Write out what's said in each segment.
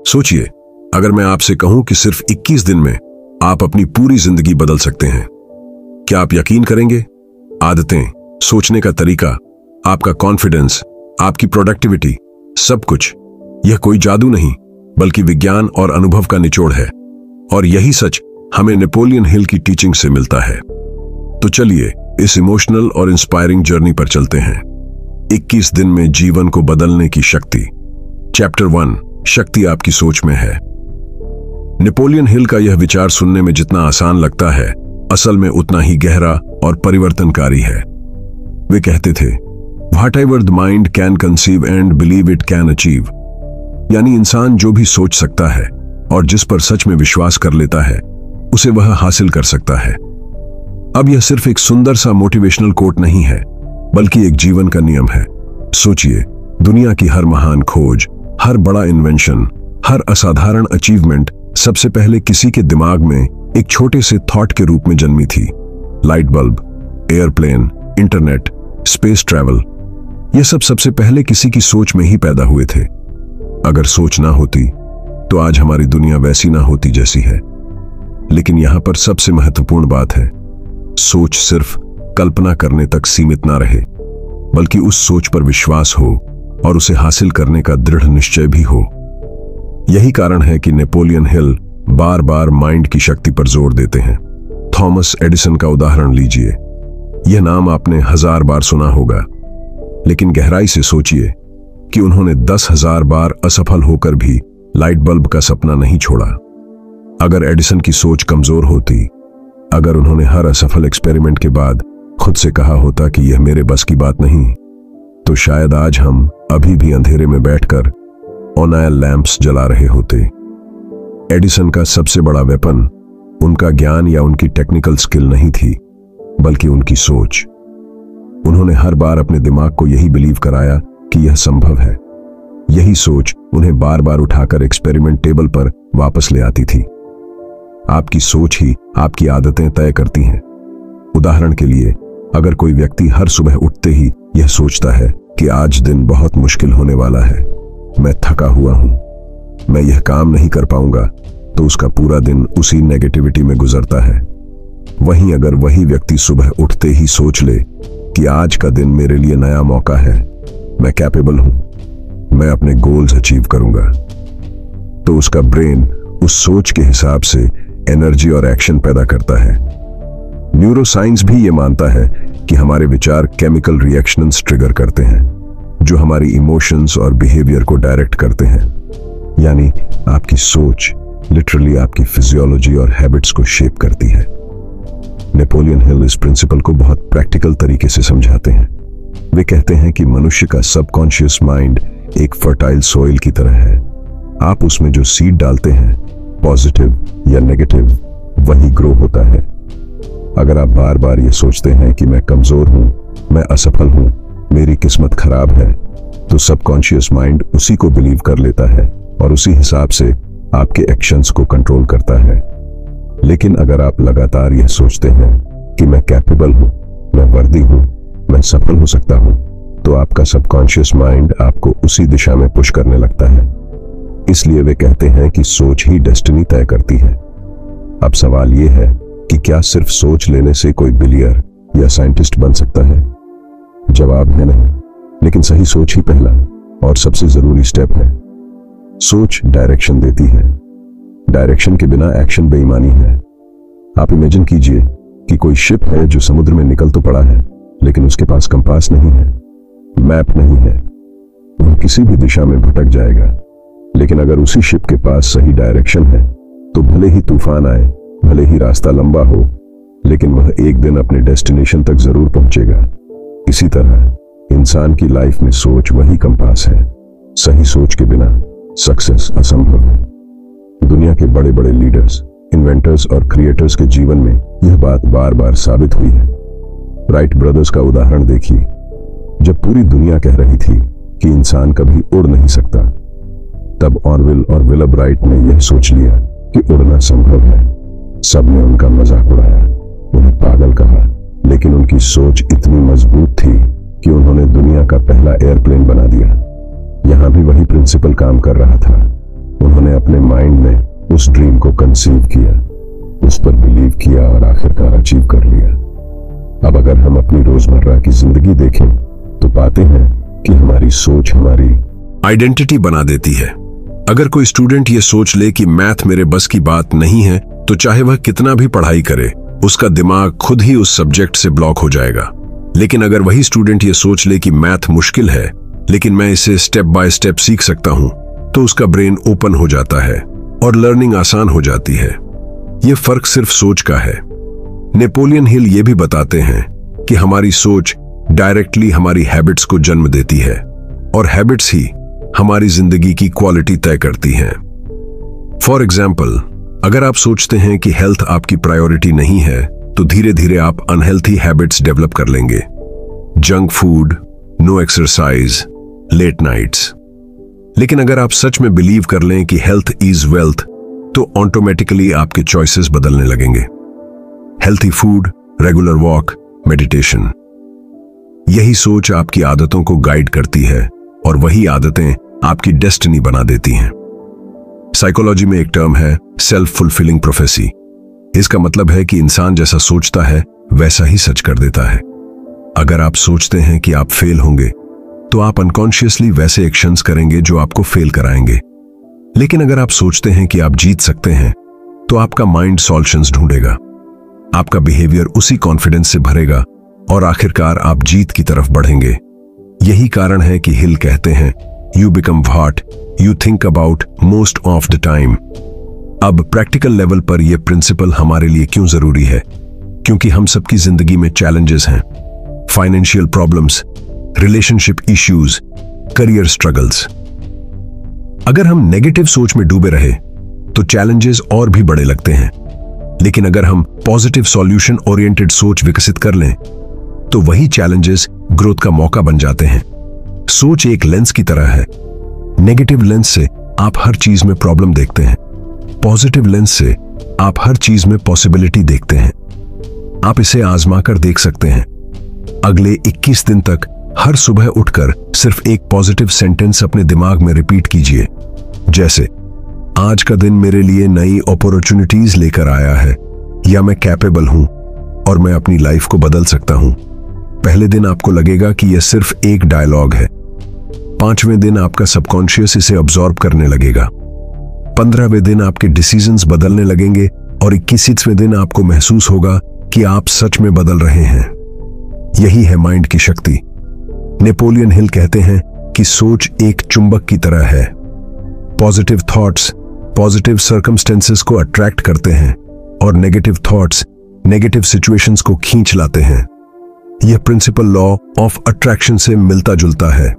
सोचिए, अगर मैं आपसे कहूं कि सिर्फ 21 दिन में आप अपनी पूरी जिंदगी बदल सकते हैं, क्या आप यकीन करेंगे? आदतें, सोचने का तरीका, आपका कॉन्फिडेंस, आपकी प्रोडक्टिविटी, सब कुछ। यह कोई जादू नहीं, बल्कि विज्ञान और अनुभव का निचोड़ है। और यही सच हमें नेपोलियन हिल की टीचिंग से मिलता है। तो चलिए इस इमोशनल और इंस्पायरिंग जर्नी पर चलते हैं। 21 दिन में जीवन को बदलने की शक्ति। चैप्टर 1, शक्ति आपकी सोच में है। नेपोलियन हिल का यह विचार सुनने में जितना आसान लगता है, असल में उतना ही गहरा और परिवर्तनकारी है। वे कहते थे, whatever the mind can conceive and believe it can achieve. यानी इंसान जो भी सोच सकता है और जिस पर सच में विश्वास कर लेता है, उसे वह हासिल कर सकता है। अब यह सिर्फ एक सुंदर सा मोटिवेशनल कोट नहीं है, बल्कि एक जीवन का नियम है। सोचिए, दुनिया की हर महान खोज, हर बड़ा इन्वेंशन, हर असाधारण अचीवमेंट सबसे पहले किसी के दिमाग में एक छोटे से थॉट के रूप में जन्मी थी। Light bulb, airplane, internet, space travel, यह सब सबसे पहले किसी की सोच में ही पैदा हुए थे। अगर सोच ना होती तो आज हमारी दुनिया वैसी ना होती जैसी है। लेकिन यहां पर सबसे महत्वपूर्ण बात है, सोच सिर्फ कल्पना करने तक सीमित ना रहे, बल्कि उस सोच पर विश्वास हो और उसे हासिल करने का दृढ़ निश्चय भी हो। यही कारण है कि नेपोलियन हिल बार बार माइंड की शक्ति पर जोर देते हैं। थॉमस एडिसन का उदाहरण लीजिए। यह नाम आपने 1000 बार सुना होगा, लेकिन गहराई से सोचिए कि उन्होंने 10,000 बार असफल होकर भी लाइट बल्ब का सपना नहीं छोड़ा। अगर एडिसन की सोच कमजोर होती, अगर उन्होंने हर असफल एक्सपेरिमेंट के बाद खुद से कहा होता कि यह मेरे बस की बात नहीं, तो शायद आज हम अभी भी अंधेरे में बैठकर ऑनायल लैंप्स जला रहे होते। एडिसन का सबसे बड़ा वेपन उनका ज्ञान या उनकी टेक्निकल स्किल नहीं थी, बल्कि उनकी सोच। उन्होंने हर बार अपने दिमाग को यही बिलीव कराया कि यह संभव है। यही सोच उन्हें बार बार उठाकर एक्सपेरिमेंट टेबल पर वापस ले आती थी। आपकी सोच ही आपकी आदतें तय करती हैं। उदाहरण के लिए, अगर कोई व्यक्ति हर सुबह उठते ही यह सोचता है कि आज दिन बहुत मुश्किल होने वाला है, मैं थका हुआ हूं, मैं यह काम नहीं कर पाऊंगा, तो उसका पूरा दिन उसी नेगेटिविटी में गुजरता है। वहीं अगर वही व्यक्ति सुबह उठते ही सोच ले कि आज का दिन मेरे लिए नया मौका है, मैं कैपेबल हूं, मैं अपने गोल्स अचीव करूंगा, तो उसका ब्रेन उस सोच के हिसाब से एनर्जी और एक्शन पैदा करता है। न्यूरोसाइंस भी ये मानता है कि हमारे विचार केमिकल रिएक्शंस ट्रिगर करते हैं, जो हमारी इमोशंस और बिहेवियर को डायरेक्ट करते हैं। यानी आपकी सोच लिटरली आपकी फिजियोलॉजी और हैबिट्स को शेप करती है। नेपोलियन हिल इस प्रिंसिपल को बहुत प्रैक्टिकल तरीके से समझाते हैं। वे कहते हैं कि मनुष्य का सबकॉन्शियस माइंड एक फर्टाइल सॉइल की तरह है। आप उसमें जो सीड डालते हैं, पॉजिटिव या नेगेटिव, वही ग्रो होता है। अगर आप बार बार ये सोचते हैं कि मैं कमजोर हूं, मैं असफल हूं, मेरी किस्मत खराब है, तो सबकॉन्शियस माइंड उसी को बिलीव कर लेता है और उसी हिसाब से आपके एक्शंस को कंट्रोल करता है। लेकिन अगर आप लगातार यह सोचते हैं कि मैं कैपेबल हूं, मैं वर्दी हूं, मैं सफल हो सकता हूं, तो आपका सबकॉन्शियस माइंड आपको उसी दिशा में पुश करने लगता है। इसलिए वे कहते हैं कि सोच ही डेस्टिनी तय करती है। अब सवाल यह है कि क्या सिर्फ सोच लेने से कोई बिलियर या साइंटिस्ट बन सकता है? जवाब है नहीं, लेकिन सही सोच ही पहला और सबसे जरूरी स्टेप है। सोच डायरेक्शन देती है। डायरेक्शन के बिना एक्शन बेईमानी है। आप इमेजिन कीजिए कि कोई शिप है जो समुद्र में निकल तो पड़ा है, लेकिन उसके पास कंपास नहीं है, मैप नहीं है, वह किसी भी दिशा में भटक जाएगा। लेकिन अगर उसी शिप के पास सही डायरेक्शन है, तो भले ही तूफान आए, भले ही रास्ता लंबा हो, लेकिन वह एक दिन अपने डेस्टिनेशन तक जरूर पहुंचेगा। इसी तरह इंसान की लाइफ में सोच वही कंपास है। सही सोच के बिना सक्सेस असंभव है। दुनिया के बड़े बड़े लीडर्स, इन्वेंटर्स और क्रिएटर्स के जीवन में यह बात बार बार साबित हुई है। राइट ब्रदर्स का उदाहरण देखिए। जब पूरी दुनिया कह रही थी कि इंसान कभी उड़ नहीं सकता, तब ऑरवेल और विलब राइट ने यह सोच लिया कि उड़ना संभव है। सबने उनका मजाक उड़ाया, उन्हें पागल कहा, लेकिन उनकी सोच इतनी मजबूत थी कि उन्होंने दुनिया का पहला एयरप्लेन बना दिया। यहां भी वही प्रिंसिपल काम कर रहा था। उन्होंने माइंड ने उस ड्रीम को कंसीव किया, उस पर बिलीव किया और आखिरकार अचीव कर लिया। अब अगर हम अपनी रोजमर्रा की जिंदगी देखें तो पाते हैं कि हमारी सोच हमारी आइडेंटिटी बना देती है। अगर कोई स्टूडेंट ये सोच ले कि मैथ मेरे बस की बात नहीं है, तो चाहे वह कितना भी पढ़ाई करे, उसका दिमाग खुद ही उस सब्जेक्ट से ब्लॉक हो जाएगा। लेकिन अगर वही स्टूडेंट ये सोच ले कि मैथ मुश्किल है, लेकिन मैं इसे स्टेप बाय स्टेप सीख सकता हूं, तो उसका ब्रेन ओपन हो जाता है और लर्निंग आसान हो जाती है। यह फर्क सिर्फ सोच का है। नेपोलियन हिल ये भी बताते हैं कि हमारी सोच डायरेक्टली हमारी हैबिट्स को जन्म देती है और हैबिट्स ही हमारी जिंदगी की क्वालिटी तय करती हैं। फॉर एग्जाम्पल, अगर आप सोचते हैं कि हेल्थ आपकी प्रायोरिटी नहीं है, तो धीरे धीरे आप अनहेल्थी हैबिट्स डेवलप कर लेंगे। Junk food, no exercise, late nights. लेकिन अगर आप सच में बिलीव कर लें कि हेल्थ इज वेल्थ, तो ऑटोमेटिकली आपके चॉइसेस बदलने लगेंगे। Healthy food, regular walk, meditation, यही सोच आपकी आदतों को गाइड करती है और वही आदतें आपकी डेस्टिनी बना देती हैं। साइकोलॉजी में एक टर्म है सेल्फ फुलफिलिंग प्रोफेसी। इसका मतलब है कि इंसान जैसा सोचता है वैसा ही सच कर देता है। अगर आप सोचते हैं कि आप फेल होंगे, तो आप अनकॉन्शियसली वैसे एक्शंस करेंगे जो आपको फेल कराएंगे। लेकिन अगर आप सोचते हैं कि आप जीत सकते हैं, तो आपका माइंड सॉल्यूशंस ढूंढेगा। आपका बिहेवियर उसी कॉन्फिडेंस से भरेगा और आखिरकार आप जीत की तरफ बढ़ेंगे। यही कारण है कि हिल कहते हैं, you become what you think about most of the time. अब प्रैक्टिकल लेवल पर यह प्रिंसिपल हमारे लिए क्यों जरूरी है? क्योंकि हम सबकी जिंदगी में चैलेंजेस हैं, financial problems, relationship issues, career struggles. अगर हम नेगेटिव सोच में डूबे रहे तो चैलेंजेस और भी बड़े लगते हैं। लेकिन अगर हम पॉजिटिव सॉल्यूशन ओरिएंटेड सोच विकसित कर लें, तो वही चैलेंजेस ग्रोथ का मौका बन जाते हैं। सोच एक लेंस की तरह है। नेगेटिव लेंस से आप हर चीज में प्रॉब्लम देखते हैं, पॉजिटिव लेंस से आप हर चीज में पॉसिबिलिटी देखते हैं। आप इसे आजमा कर देख सकते हैं। अगले 21 दिन तक हर सुबह उठकर सिर्फ एक पॉजिटिव सेंटेंस अपने दिमाग में रिपीट कीजिए, जैसे आज का दिन मेरे लिए नई अपॉर्चुनिटीज लेकर आया है, या मैं कैपेबल हूं और मैं अपनी लाइफ को बदल सकता हूं। पहले दिन आपको लगेगा कि यह सिर्फ एक डायलॉग है। 5वें दिन आपका सबकॉन्शियस इसे अब्सॉर्ब करने लगेगा। 15वें दिन आपके डिसीजंस बदलने लगेंगे और 21वें दिन आपको महसूस होगा कि आप सच में बदल रहे हैं। यही है माइंड की शक्ति। नेपोलियन हिल कहते हैं कि सोच एक चुंबक की तरह है। पॉजिटिव थॉट्स पॉजिटिव सर्कमस्टेंसेस को अट्रैक्ट करते हैं और नेगेटिव थॉट्स नेगेटिव सिचुएशंस को खींच लाते हैं। यह प्रिंसिपल लॉ ऑफ अट्रैक्शन से मिलता जुलता है।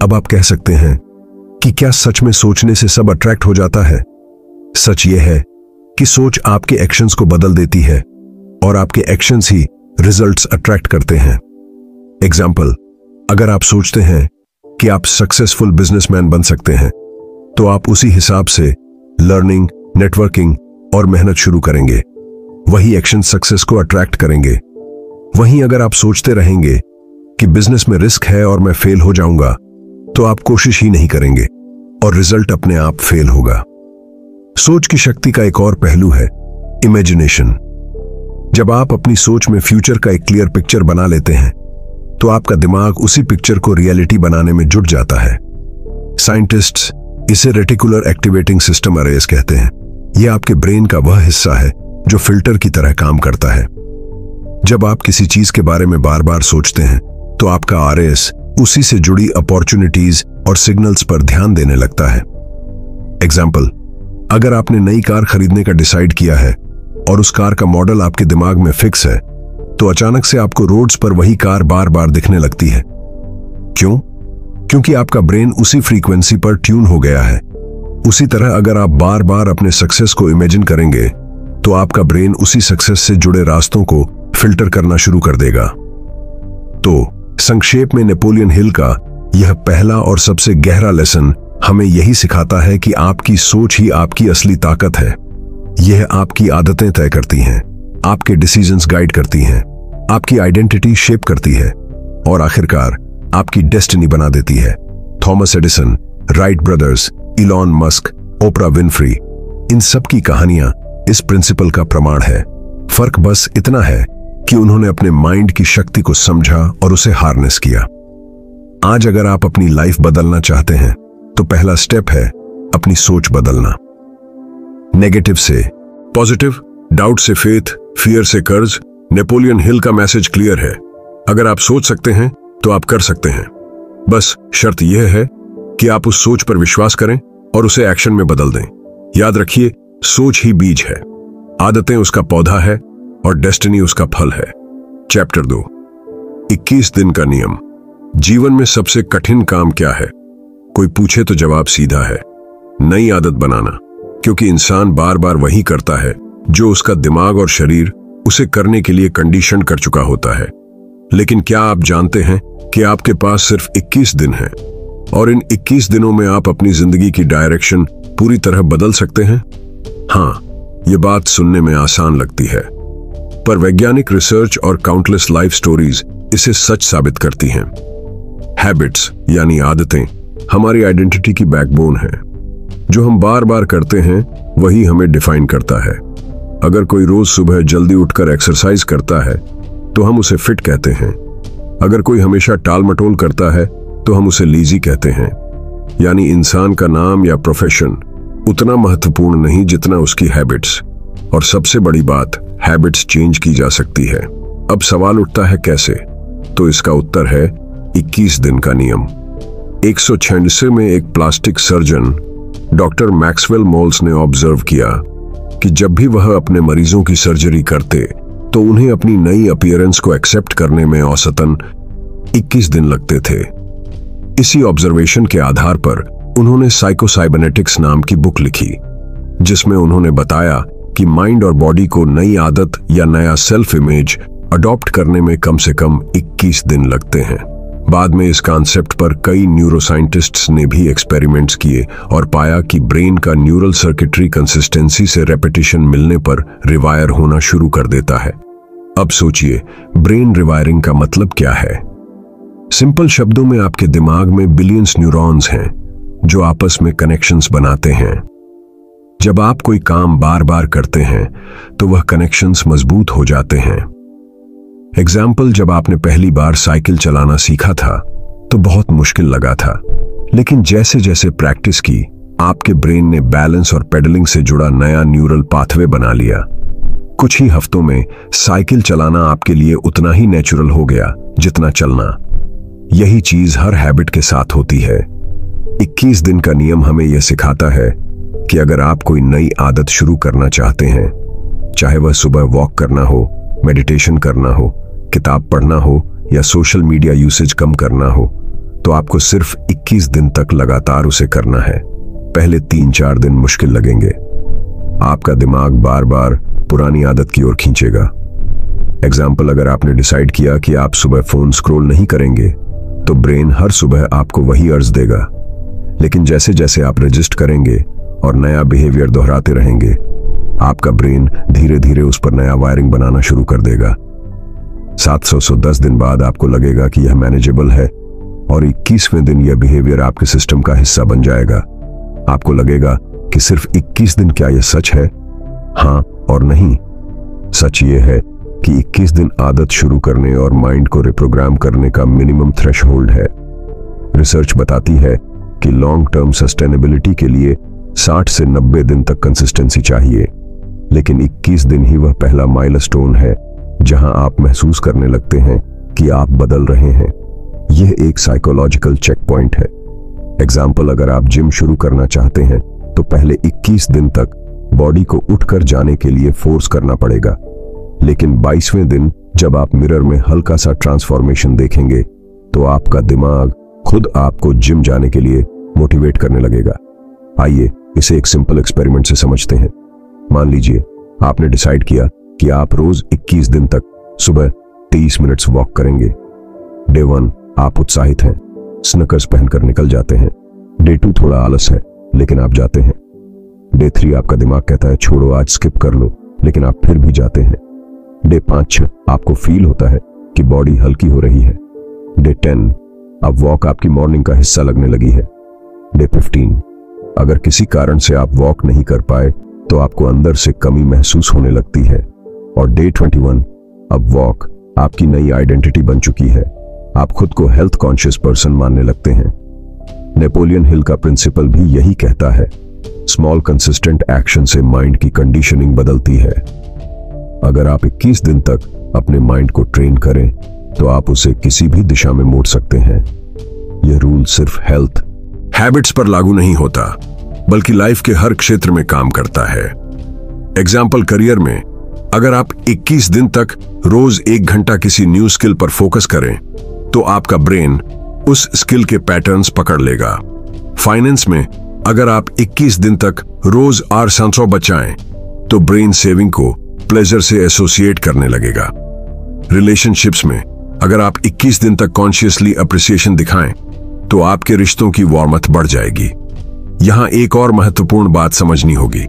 अब आप कह सकते हैं कि क्या सच में सोचने से सब अट्रैक्ट हो जाता है? सच यह है कि सोच आपके एक्शंस को बदल देती है और आपके एक्शंस ही रिजल्ट्स अट्रैक्ट करते हैं। एग्जाम्पल, अगर आप सोचते हैं कि आप सक्सेसफुल बिजनेसमैन बन सकते हैं, तो आप उसी हिसाब से लर्निंग, नेटवर्किंग और मेहनत शुरू करेंगे। वही एक्शन सक्सेस को अट्रैक्ट करेंगे। वहीं अगर आप सोचते रहेंगे कि बिजनेस में रिस्क है और मैं फेल हो जाऊंगा, तो आप कोशिश ही नहीं करेंगे और रिजल्ट अपने आप फेल होगा। सोच की शक्ति का एक और पहलू है इमेजिनेशन। जब आप अपनी सोच में फ्यूचर का एक क्लियर पिक्चर बना लेते हैं, तो आपका दिमाग उसी पिक्चर को रियलिटी बनाने में जुट जाता है। साइंटिस्ट्स इसे रेटिकुलर एक्टिवेटिंग सिस्टम अरेज कहते हैं। यह आपके ब्रेन का वह हिस्सा है जो फिल्टर की तरह काम करता है। जब आप किसी चीज के बारे में बार बार सोचते हैं, तो आपका आरएस उसी से जुड़ी अपॉर्चुनिटीज और सिग्नल्स पर ध्यान देने लगता है। एग्जाम्पल, अगर आपने नई कार खरीदने का डिसाइड किया है और उस कार का मॉडल आपके दिमाग में फिक्स है, तो अचानक से आपको रोड्स पर वही कार बार बार दिखने लगती है। क्यों? क्योंकि आपका ब्रेन उसी फ्रीक्वेंसी पर ट्यून हो गया है। उसी तरह अगर आप बार बार अपने सक्सेस को इमेजिन करेंगे, तो आपका ब्रेन उसी सक्सेस से जुड़े रास्तों को फिल्टर करना शुरू कर देगा। तो संक्षेप में नेपोलियन हिल का यह पहला और सबसे गहरा लेसन हमें यही सिखाता है कि आपकी सोच ही आपकी असली ताकत है। यह आपकी आदतें तय करती हैं, आपके डिसीजंस गाइड करती हैं, आपकी आइडेंटिटी शेप करती है और आखिरकार आपकी डेस्टिनी बना देती है। Thomas Edison, Wright brothers, Elon Musk Oprah Winfrey, इन सब की कहानियां इस प्रिंसिपल का प्रमाण है। फर्क बस इतना है कि उन्होंने अपने माइंड की शक्ति को समझा और उसे हार्नेस किया। आज अगर आप अपनी लाइफ बदलना चाहते हैं तो पहला स्टेप है अपनी सोच बदलना। नेगेटिव से पॉजिटिव, डाउट से फेथ, फियर से कर्ज। नेपोलियन हिल का मैसेज क्लियर है, अगर आप सोच सकते हैं तो आप कर सकते हैं। बस शर्त यह है कि आप उस सोच पर विश्वास करें और उसे एक्शन में बदल दें। याद रखिए, सोच ही बीज है, आदतें उसका पौधा है और डेस्टिनी उसका फल है। चैप्टर 2, 21 दिन का नियम। जीवन में सबसे कठिन काम क्या है? कोई पूछे तो जवाब सीधा है, नई आदत बनाना, क्योंकि इंसान बार बार वही करता है जो उसका दिमाग और शरीर उसे करने के लिए कंडीशन कर चुका होता है। लेकिन क्या आप जानते हैं कि आपके पास सिर्फ 21 दिन हैं और इन 21 दिनों में आप अपनी जिंदगी की डायरेक्शन पूरी तरह बदल सकते हैं? हाँ, ये बात सुनने में आसान लगती है, पर वैज्ञानिक रिसर्च और काउंटलेस लाइफ स्टोरीज इसे सच साबित करती हैं। हैबिट्स यानी आदतें हमारी आइडेंटिटी की बैकबोन है। जो हम बार बार करते हैं वही हमें डिफाइन करता है। अगर कोई रोज सुबह जल्दी उठकर एक्सरसाइज करता है तो हम उसे फिट कहते हैं। अगर कोई हमेशा टाल मटोल करता है तो हम उसे लीजी कहते हैं। यानी इंसान का नाम या प्रोफेशन उतना महत्वपूर्ण नहीं जितना उसकी हैबिट्स। और सबसे बड़ी बात, हैबिट्स चेंज की जा सकती है। अब सवाल उठता है कैसे? तो इसका उत्तर है 21 दिन का नियम। 196 में एक plastic surgeon doctor Maxwell moles ने ऑब्जर्व किया कि जब भी वह अपने मरीजों की सर्जरी करते तो उन्हें अपनी नई अपीयरेंस को एक्सेप्ट करने में औसतन 21 दिन लगते थे। इसी ऑब्जर्वेशन के आधार पर उन्होंने साइकोसाइबरनेटिक्स नाम की बुक लिखी, जिसमें उन्होंने बताया कि माइंड और बॉडी को नई आदत या नया सेल्फ इमेज अडॉप्ट करने में कम से कम 21 दिन लगते हैं। बाद में इस कॉन्सेप्ट पर कई न्यूरोसाइंटिस्ट्स ने भी एक्सपेरिमेंट्स किए और पाया कि ब्रेन का न्यूरल सर्किटरी कंसिस्टेंसी से रेपिटेशन मिलने पर रिवायर होना शुरू कर देता है। अब सोचिए, ब्रेन रिवायरिंग का मतलब क्या है? सिंपल शब्दों में आपके दिमाग में बिलियंस न्यूरॉन्स हैं जो आपस में कनेक्शंस बनाते हैं। जब आप कोई काम बार बार करते हैं तो वह कनेक्शंस मजबूत हो जाते हैं। एग्जाम्पल, जब आपने पहली बार साइकिल चलाना सीखा था तो बहुत मुश्किल लगा था, लेकिन जैसे जैसे प्रैक्टिस की आपके ब्रेन ने बैलेंस और पेडलिंग से जुड़ा नया न्यूरल पाथवे बना लिया। कुछ ही हफ्तों में साइकिल चलाना आपके लिए उतना ही नेचुरल हो गया जितना चलना। यही चीज हर हैबिट के साथ होती है। 21 दिन का नियम हमें यह सिखाता है कि अगर आप कोई नई आदत शुरू करना चाहते हैं, चाहे वह सुबह वॉक करना हो, मेडिटेशन करना हो, किताब पढ़ना हो या सोशल मीडिया यूसेज कम करना हो, तो आपको सिर्फ 21 दिन तक लगातार उसे करना है। पहले 3-4 दिन मुश्किल लगेंगे। आपका दिमाग बार बार पुरानी आदत की ओर खींचेगा। एग्जाम्पल, अगर आपने डिसाइड किया कि आप सुबह फोन स्क्रॉल नहीं करेंगे तो ब्रेन हर सुबह आपको वही अर्ज देगा। लेकिन जैसे जैसे आप रजिस्ट करेंगे और नया बिहेवियर दोहराते रहेंगे, आपका ब्रेन धीरे धीरे उस पर नया वायरिंग बनाना शुरू कर देगा। 710 दिन बाद आपको लगेगा कि यह मैनेजेबल है और 21वें दिन यह बिहेवियर आपके सिस्टम का हिस्सा बन जाएगा। आपको लगेगा कि सिर्फ 21 दिन, क्या यह सच है? हाँ और नहीं। सच यह है कि 21 दिन आदत शुरू करने और माइंड को रिप्रोग्राम करने का मिनिमम थ्रेशहोल्ड है। रिसर्च बताती है कि लॉन्ग टर्म सस्टेनेबिलिटी के लिए 60 से 90 दिन तक कंसिस्टेंसी चाहिए, लेकिन 21 दिन ही वह पहला माइलस्टोन है जहां आप महसूस करने लगते हैं कि आप बदल रहे हैं। यह एक साइकोलॉजिकल चेक पॉइंट है। एग्जाम्पल, अगर आप जिम शुरू करना चाहते हैं तो पहले 21 दिन तक बॉडी को उठकर जाने के लिए फोर्स करना पड़ेगा, लेकिन 22वें दिन जब आप मिरर में हल्का सा ट्रांसफॉर्मेशन देखेंगे तो आपका दिमाग खुद आपको जिम जाने के लिए मोटिवेट करने लगेगा। आइए इसे एक सिंपल एक्सपेरिमेंट से समझते हैं। मान लीजिए आपने डिसाइड किया कि आप रोज 21 दिन तक सुबह 23 मिनट्स वॉक करेंगे। डे 1 आप उत्साहित हैं, स्नकर्स पहनकर निकल जाते हैं। डे 2 थोड़ा आलस है लेकिन आप जाते हैं। डे 3 आपका दिमाग कहता है छोड़ो आज स्किप कर लो, लेकिन आप फिर भी जाते हैं। डे 5 आपको फील होता है कि बॉडी हल्की हो रही है। डे 10 अब वॉक आपकी मॉर्निंग का हिस्सा लगने लगी है। डे 15 अगर किसी कारण से आप वॉक नहीं कर पाए तो आपको अंदर से कमी महसूस होने लगती है। और डे 21, अब वॉक आपकी नई आइडेंटिटी बन चुकी है। आप खुद को हेल्थ कॉन्शियस पर्सन मानने लगते हैं। नेपोलियन हिल का प्रिंसिपल भी यही कहता है, स्मॉल कंसिस्टेंट एक्शन से माइंड की कंडीशनिंग बदलती है। अगर आप 21 दिन तक अपने माइंड को ट्रेन करें तो आप उसे किसी भी दिशा में मोड़ सकते हैं। यह रूल सिर्फ हेल्थ हैबिट्स पर लागू नहीं होता, बल्कि लाइफ के हर क्षेत्र में काम करता है। एग्जाम्पल, करियर में अगर आप 21 दिन तक रोज 1 घंटा किसी न्यू स्किल पर फोकस करें तो आपका ब्रेन उस स्किल के पैटर्न्स पकड़ लेगा। फाइनेंस में अगर आप 21 दिन तक रोज 800 बचाएं तो ब्रेन सेविंग को प्लेजर से एसोसिएट करने लगेगा। रिलेशनशिप्स में अगर आप 21 दिन तक कॉन्शियसली अप्रिसिएशन दिखाएं तो आपके रिश्तों की वार्मथ बढ़ जाएगी। यहां एक और महत्वपूर्ण बात समझनी होगी,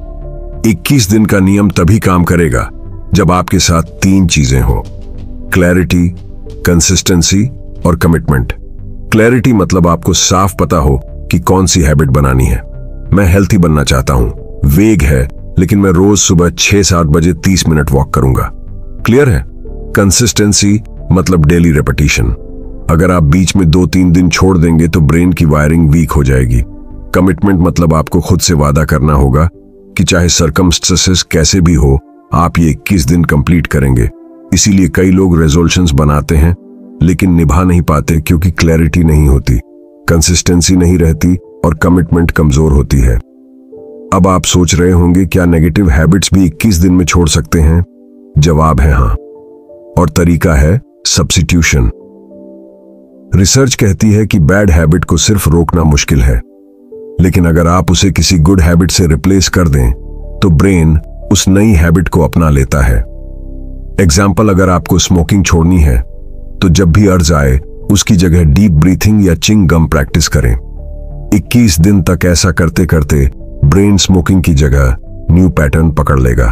21 दिन का नियम तभी काम करेगा जब आपके साथ 3 चीजें हो, क्लैरिटी, कंसिस्टेंसी और कमिटमेंट। क्लैरिटी मतलब आपको साफ पता हो कि कौन सी हैबिट बनानी है। मैं हेल्थी बनना चाहता हूं, वेग है, लेकिन मैं रोज सुबह 6-7 बजे 30 मिनट वॉक करूंगा। क्लियर है? कंसिस्टेंसी मतलब डेली रेपिटेशन। अगर आप बीच में 2-3 दिन छोड़ देंगे तो ब्रेन की वायरिंग वीक हो जाएगी। कमिटमेंट मतलब आपको खुद से वादा करना होगा कि चाहे सर्कमस्टेंसेस कैसे भी हो, आप ये 21 दिन कंप्लीट करेंगे। इसीलिए कई लोग रेजोल्यूशंस बनाते हैं लेकिन निभा नहीं पाते, क्योंकि क्लैरिटी नहीं होती, कंसिस्टेंसी नहीं रहती और कमिटमेंट कमजोर होती है। अब आप सोच रहे होंगे, क्या नेगेटिव हैबिट्स भी 21 दिन में छोड़ सकते हैं? जवाब है हाँ, और तरीका है सब्स्टिट्यूशन। रिसर्च कहती है कि बैड हैबिट को सिर्फ रोकना मुश्किल है, लेकिन अगर आप उसे किसी गुड हैबिट से रिप्लेस कर दें तो ब्रेन उस नई हैबिट को अपना लेता है। एग्जाम्पल, अगर आपको स्मोकिंग छोड़नी है तो जब भी अर्ज आए उसकी जगह डीप ब्रीथिंग या चिंग गम प्रैक्टिस करें। 21 दिन तक ऐसा करते करते ब्रेन स्मोकिंग की जगह न्यू पैटर्न पकड़ लेगा।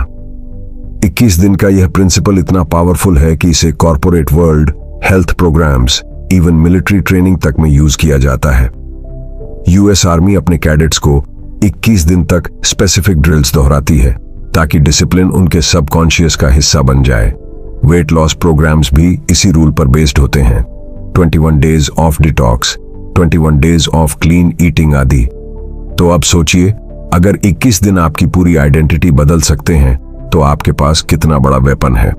21 दिन का यह प्रिंसिपल इतना पावरफुल है कि इसे corporate world, health programmes, even military training तक में यूज किया जाता है। यूएस आर्मी अपने कैडेट्स को 21 दिन तक स्पेसिफिक ड्रिल्स दोहराती है ताकि डिसिप्लिन उनके सबकॉन्शियस का हिस्सा बन जाए। वेट लॉस प्रोग्राम्स भी इसी रूल पर बेस्ड होते हैं। 21 days of detox, 21 days of clean eating आदि। तो अब सोचिए, अगर 21 दिन आपकी पूरी आइडेंटिटी बदल सकते हैं तो आपके पास कितना बड़ा वेपन है।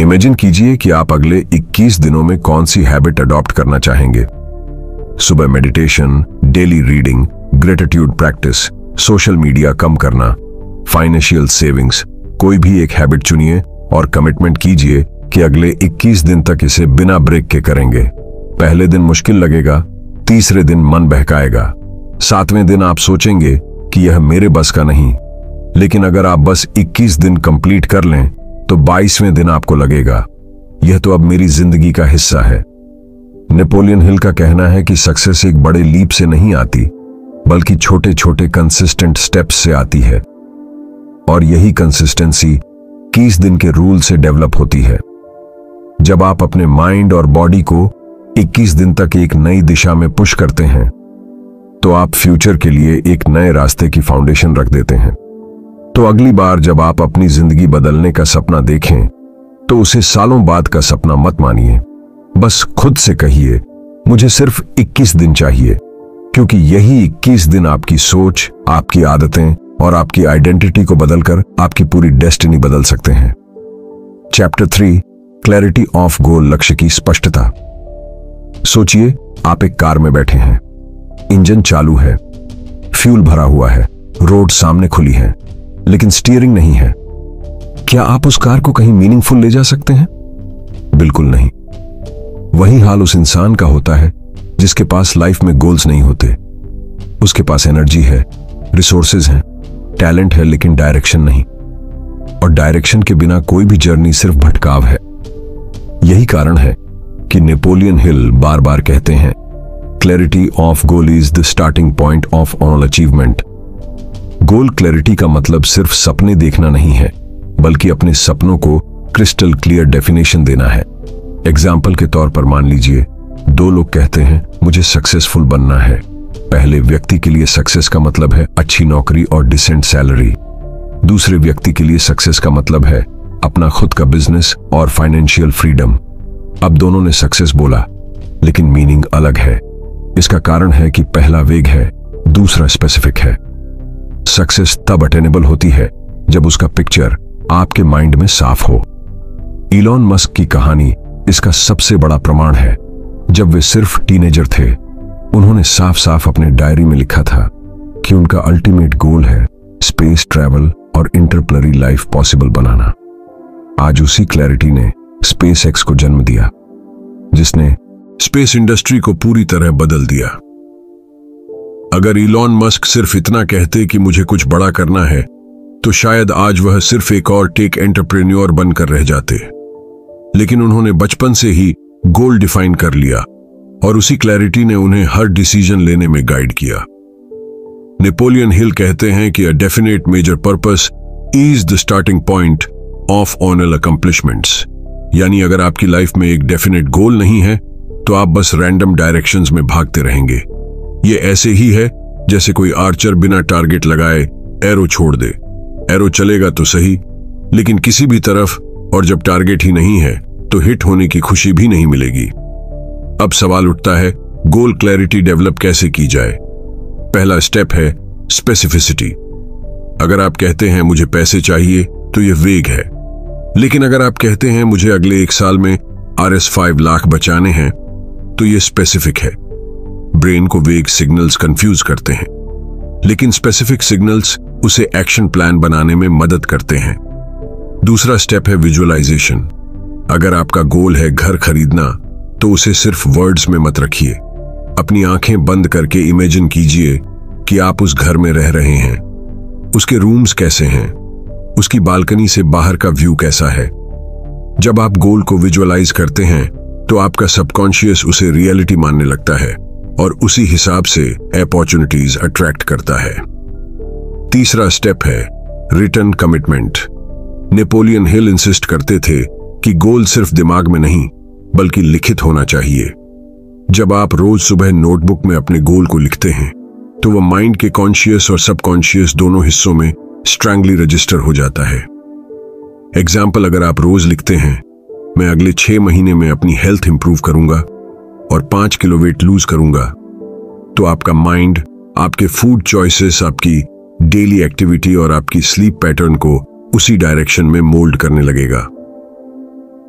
इमेजिन कीजिए कि आप अगले 21 दिनों में कौन सी हैबिट अडॉप्ट करना चाहेंगे। सुबह meditation, daily reading, gratitude practice, social media कम करना, फाइनेंशियल सेविंग्स। कोई भी एक हैबिट चुनिए और कमिटमेंट कीजिए कि अगले 21 दिन तक इसे बिना ब्रेक के करेंगे। पहले दिन मुश्किल लगेगा, तीसरे दिन मन बहकाएगा, 7वें दिन आप सोचेंगे कि यह मेरे बस का नहीं। लेकिन अगर आप बस 21 दिन कंप्लीट कर लें तो 22वें दिन आपको लगेगा, यह तो अब मेरी जिंदगी का हिस्सा है। नेपोलियन हिल का कहना है कि सक्सेस एक बड़े लीप से नहीं आती, बल्कि छोटे छोटे कंसिस्टेंट स्टेप्स से आती है। और यही कंसिस्टेंसी 21 दिन के रूल से डेवलप होती है। जब आप अपने माइंड और बॉडी को 21 दिन तक एक नई दिशा में पुश करते हैं तो आप फ्यूचर के लिए एक नए रास्ते की फाउंडेशन रख देते हैं। तो अगली बार जब आप अपनी जिंदगी बदलने का सपना देखें तो उसे सालों बाद का सपना मत मानिए। बस खुद से कहिए, मुझे सिर्फ 21 दिन चाहिए, क्योंकि यही 21 दिन आपकी सोच, आपकी आदतें और आपकी आइडेंटिटी को बदलकर आपकी पूरी डेस्टिनी बदल सकते हैं। चैप्टर 3, क्लैरिटी ऑफ गोल, लक्ष्य की स्पष्टता। सोचिए, आप एक कार में बैठे हैं, इंजन चालू है, फ्यूल भरा हुआ है, रोड सामने खुली है, लेकिन स्टीयरिंग नहीं है। क्या आप उस कार को कहीं मीनिंगफुल ले जा सकते हैं? बिल्कुल नहीं। वही हाल उस इंसान का होता है जिसके पास लाइफ में गोल्स नहीं होते। उसके पास एनर्जी है, रिसोर्सेज हैं, टैलेंट है, लेकिन डायरेक्शन नहीं। और डायरेक्शन के बिना कोई भी जर्नी सिर्फ भटकाव है। यही कारण है कि नेपोलियन हिल बार बार कहते हैं, clarity of goal is the starting point of all achievement. Goal clarity का मतलब सिर्फ सपने देखना नहीं है, बल्कि अपने सपनों को क्रिस्टल क्लियर डेफिनेशन देना है। एग्जाम्पल के तौर पर मान लीजिए, 2 लोग कहते हैं मुझे सक्सेसफुल बनना है, पहले व्यक्ति के लिए सक्सेस का मतलब है अच्छी नौकरी और डिसेंट सैलरी। दूसरे व्यक्ति के लिए सक्सेस का मतलब है अपना खुद का बिजनेस और फाइनेंशियल फ्रीडम। अब दोनों ने सक्सेस बोला, लेकिन मीनिंग अलग है। इसका कारण है कि पहला वेग है, दूसरा स्पेसिफिक है। सक्सेस तब अटेनेबल होती है जब उसका पिक्चर आपके माइंड में साफ हो। इलॉन मस्क की कहानी इसका सबसे बड़ा प्रमाण है। जब वे सिर्फ टीनेजर थे, उन्होंने साफ साफ अपने डायरी में लिखा था कि उनका अल्टीमेट गोल है स्पेस ट्रैवल और इंटरप्लनरी लाइफ पॉसिबल बनाना। आज उसी क्लैरिटी ने स्पेस एक्स को जन्म दिया, जिसने स्पेस इंडस्ट्री को पूरी तरह बदल दिया। अगर इलॉन मस्क सिर्फ इतना कहते कि मुझे कुछ बड़ा करना है, तो शायद आज वह सिर्फ एक और टेक एंटरप्रेन्योर बनकर रह जाते। लेकिन उन्होंने बचपन से ही गोल डिफाइन कर लिया और उसी क्लैरिटी ने उन्हें हर डिसीजन लेने में गाइड किया। नेपोलियन हिल कहते हैं कि a definite major purpose is the starting point of all accomplishments. यानी अगर आपकी लाइफ में एक डेफिनेट गोल नहीं है, तो आप बस रैंडम डायरेक्शंस में भागते रहेंगे। ये ऐसे ही है जैसे कोई आर्चर बिना टारगेट लगाए एरो छोड़ दे। एरो चलेगा तो सही, लेकिन किसी भी तरफ, और जब टारगेट ही नहीं है तो हिट होने की खुशी भी नहीं मिलेगी। अब सवाल उठता है, गोल क्लैरिटी डेवलप कैसे की जाए? पहला स्टेप है स्पेसिफिसिटी। अगर आप कहते हैं मुझे पैसे चाहिए, तो यह वेग है। लेकिन अगर आप कहते हैं मुझे अगले 1 साल में RS 5 लाख बचाने हैं, तो यह स्पेसिफिक है। ब्रेन को वेग सिग्नल्स कंफ्यूज करते हैं, लेकिन स्पेसिफिक सिग्नल्स उसे एक्शन प्लान बनाने में मदद करते हैं। दूसरा स्टेप है विजुअलाइजेशन। अगर आपका गोल है घर खरीदना, तो उसे सिर्फ वर्ड्स में मत रखिए। अपनी आंखें बंद करके इमेजिन कीजिए कि आप उस घर में रह रहे हैं। उसके रूम्स कैसे हैं, उसकी बालकनी से बाहर का व्यू कैसा है। जब आप गोल को विजुअलाइज करते हैं, तो आपका सबकॉन्शियस उसे रियलिटी मानने लगता है और उसी हिसाब से अपॉर्चुनिटीज अट्रैक्ट करता है। तीसरा स्टेप है written commitment. Napoleon Hill insist करते थे कि गोल सिर्फ दिमाग में नहीं, बल्कि लिखित होना चाहिए। जब आप रोज सुबह नोटबुक में अपने गोल को लिखते हैं, तो वह माइंड के कॉन्शियस और सबकॉन्शियस दोनों हिस्सों में स्ट्रांगली रजिस्टर हो जाता है। एग्जाम्पल, अगर आप रोज लिखते हैं, मैं अगले 6 महीने में अपनी हेल्थ इंप्रूव करूंगा और 5 किलो वेट लूज करूंगा, तो आपका माइंड आपके फूड चॉइसेस, आपकी डेली एक्टिविटी और आपकी स्लीप पैटर्न को उसी डायरेक्शन में मोल्ड करने लगेगा।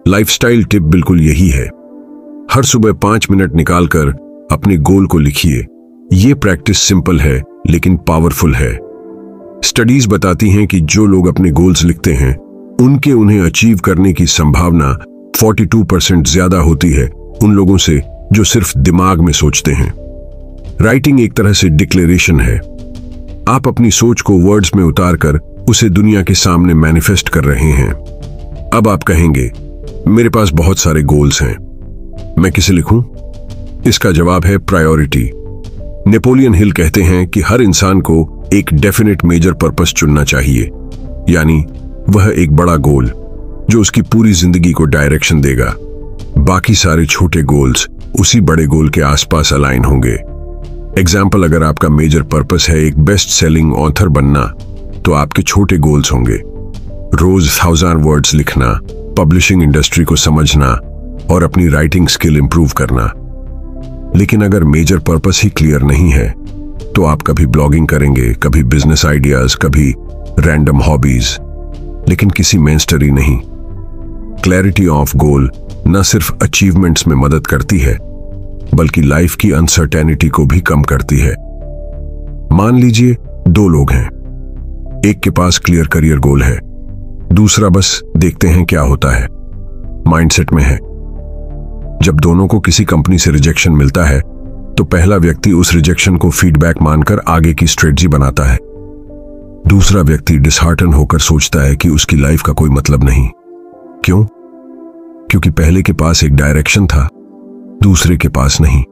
लाइफस्टाइल टिप बिल्कुल यही है। हर सुबह 5 मिनट निकालकर अपने गोल को लिखिए। यह प्रैक्टिस सिंपल है, लेकिन पावरफुल है। स्टडीज बताती हैं कि जो लोग अपने गोल्स लिखते हैं, उन्हें अचीव करने की संभावना 42% ज्यादा होती है उन लोगों से जो सिर्फ दिमाग में सोचते हैं। राइटिंग एक तरह से डिक्लेरेशन है। आप अपनी सोच को वर्ड्स में उतारकर उसे दुनिया के सामने मैनिफेस्ट कर रहे हैं। अब आप कहेंगे, मेरे पास बहुत सारे गोल्स हैं, मैं किसे लिखूं? इसका जवाब है प्रायोरिटी। नेपोलियन हिल कहते हैं कि हर इंसान को एक डेफिनेट मेजर पर्पस चुनना चाहिए, यानी वह एक बड़ा गोल जो उसकी पूरी जिंदगी को डायरेक्शन देगा। बाकी सारे छोटे गोल्स उसी बड़े गोल के आसपास अलाइन होंगे। एग्जाम्पल, अगर आपका मेजर पर्पस है एक बेस्ट सेलिंग ऑथर बनना, तो आपके छोटे गोल्स होंगे रोज 1000 वर्ड्स लिखना, पब्लिशिंग इंडस्ट्री को समझना और अपनी राइटिंग स्किल इंप्रूव करना। लेकिन अगर मेजर पर्पस ही क्लियर नहीं है, तो आप कभी ब्लॉगिंग करेंगे, कभी बिजनेस आइडियाज, कभी रैंडम हॉबीज, लेकिन किसी मेन स्टोरी नहीं। क्लैरिटी ऑफ गोल न सिर्फ अचीवमेंट्स में मदद करती है, बल्कि लाइफ की अनसर्टेनिटी को भी कम करती है। मान लीजिए 2 लोग हैं, एक के पास क्लियर करियर गोल है, दूसरा बस देखते हैं क्या होता है माइंडसेट में है। जब दोनों को किसी कंपनी से रिजेक्शन मिलता है, तो पहला व्यक्ति उस रिजेक्शन को फीडबैक मानकर आगे की स्ट्रेटजी बनाता है। दूसरा व्यक्ति डिसहार्टन होकर सोचता है कि उसकी लाइफ का कोई मतलब नहीं। क्यों? क्योंकि पहले के पास एक डायरेक्शन था, दूसरे के पास नहीं।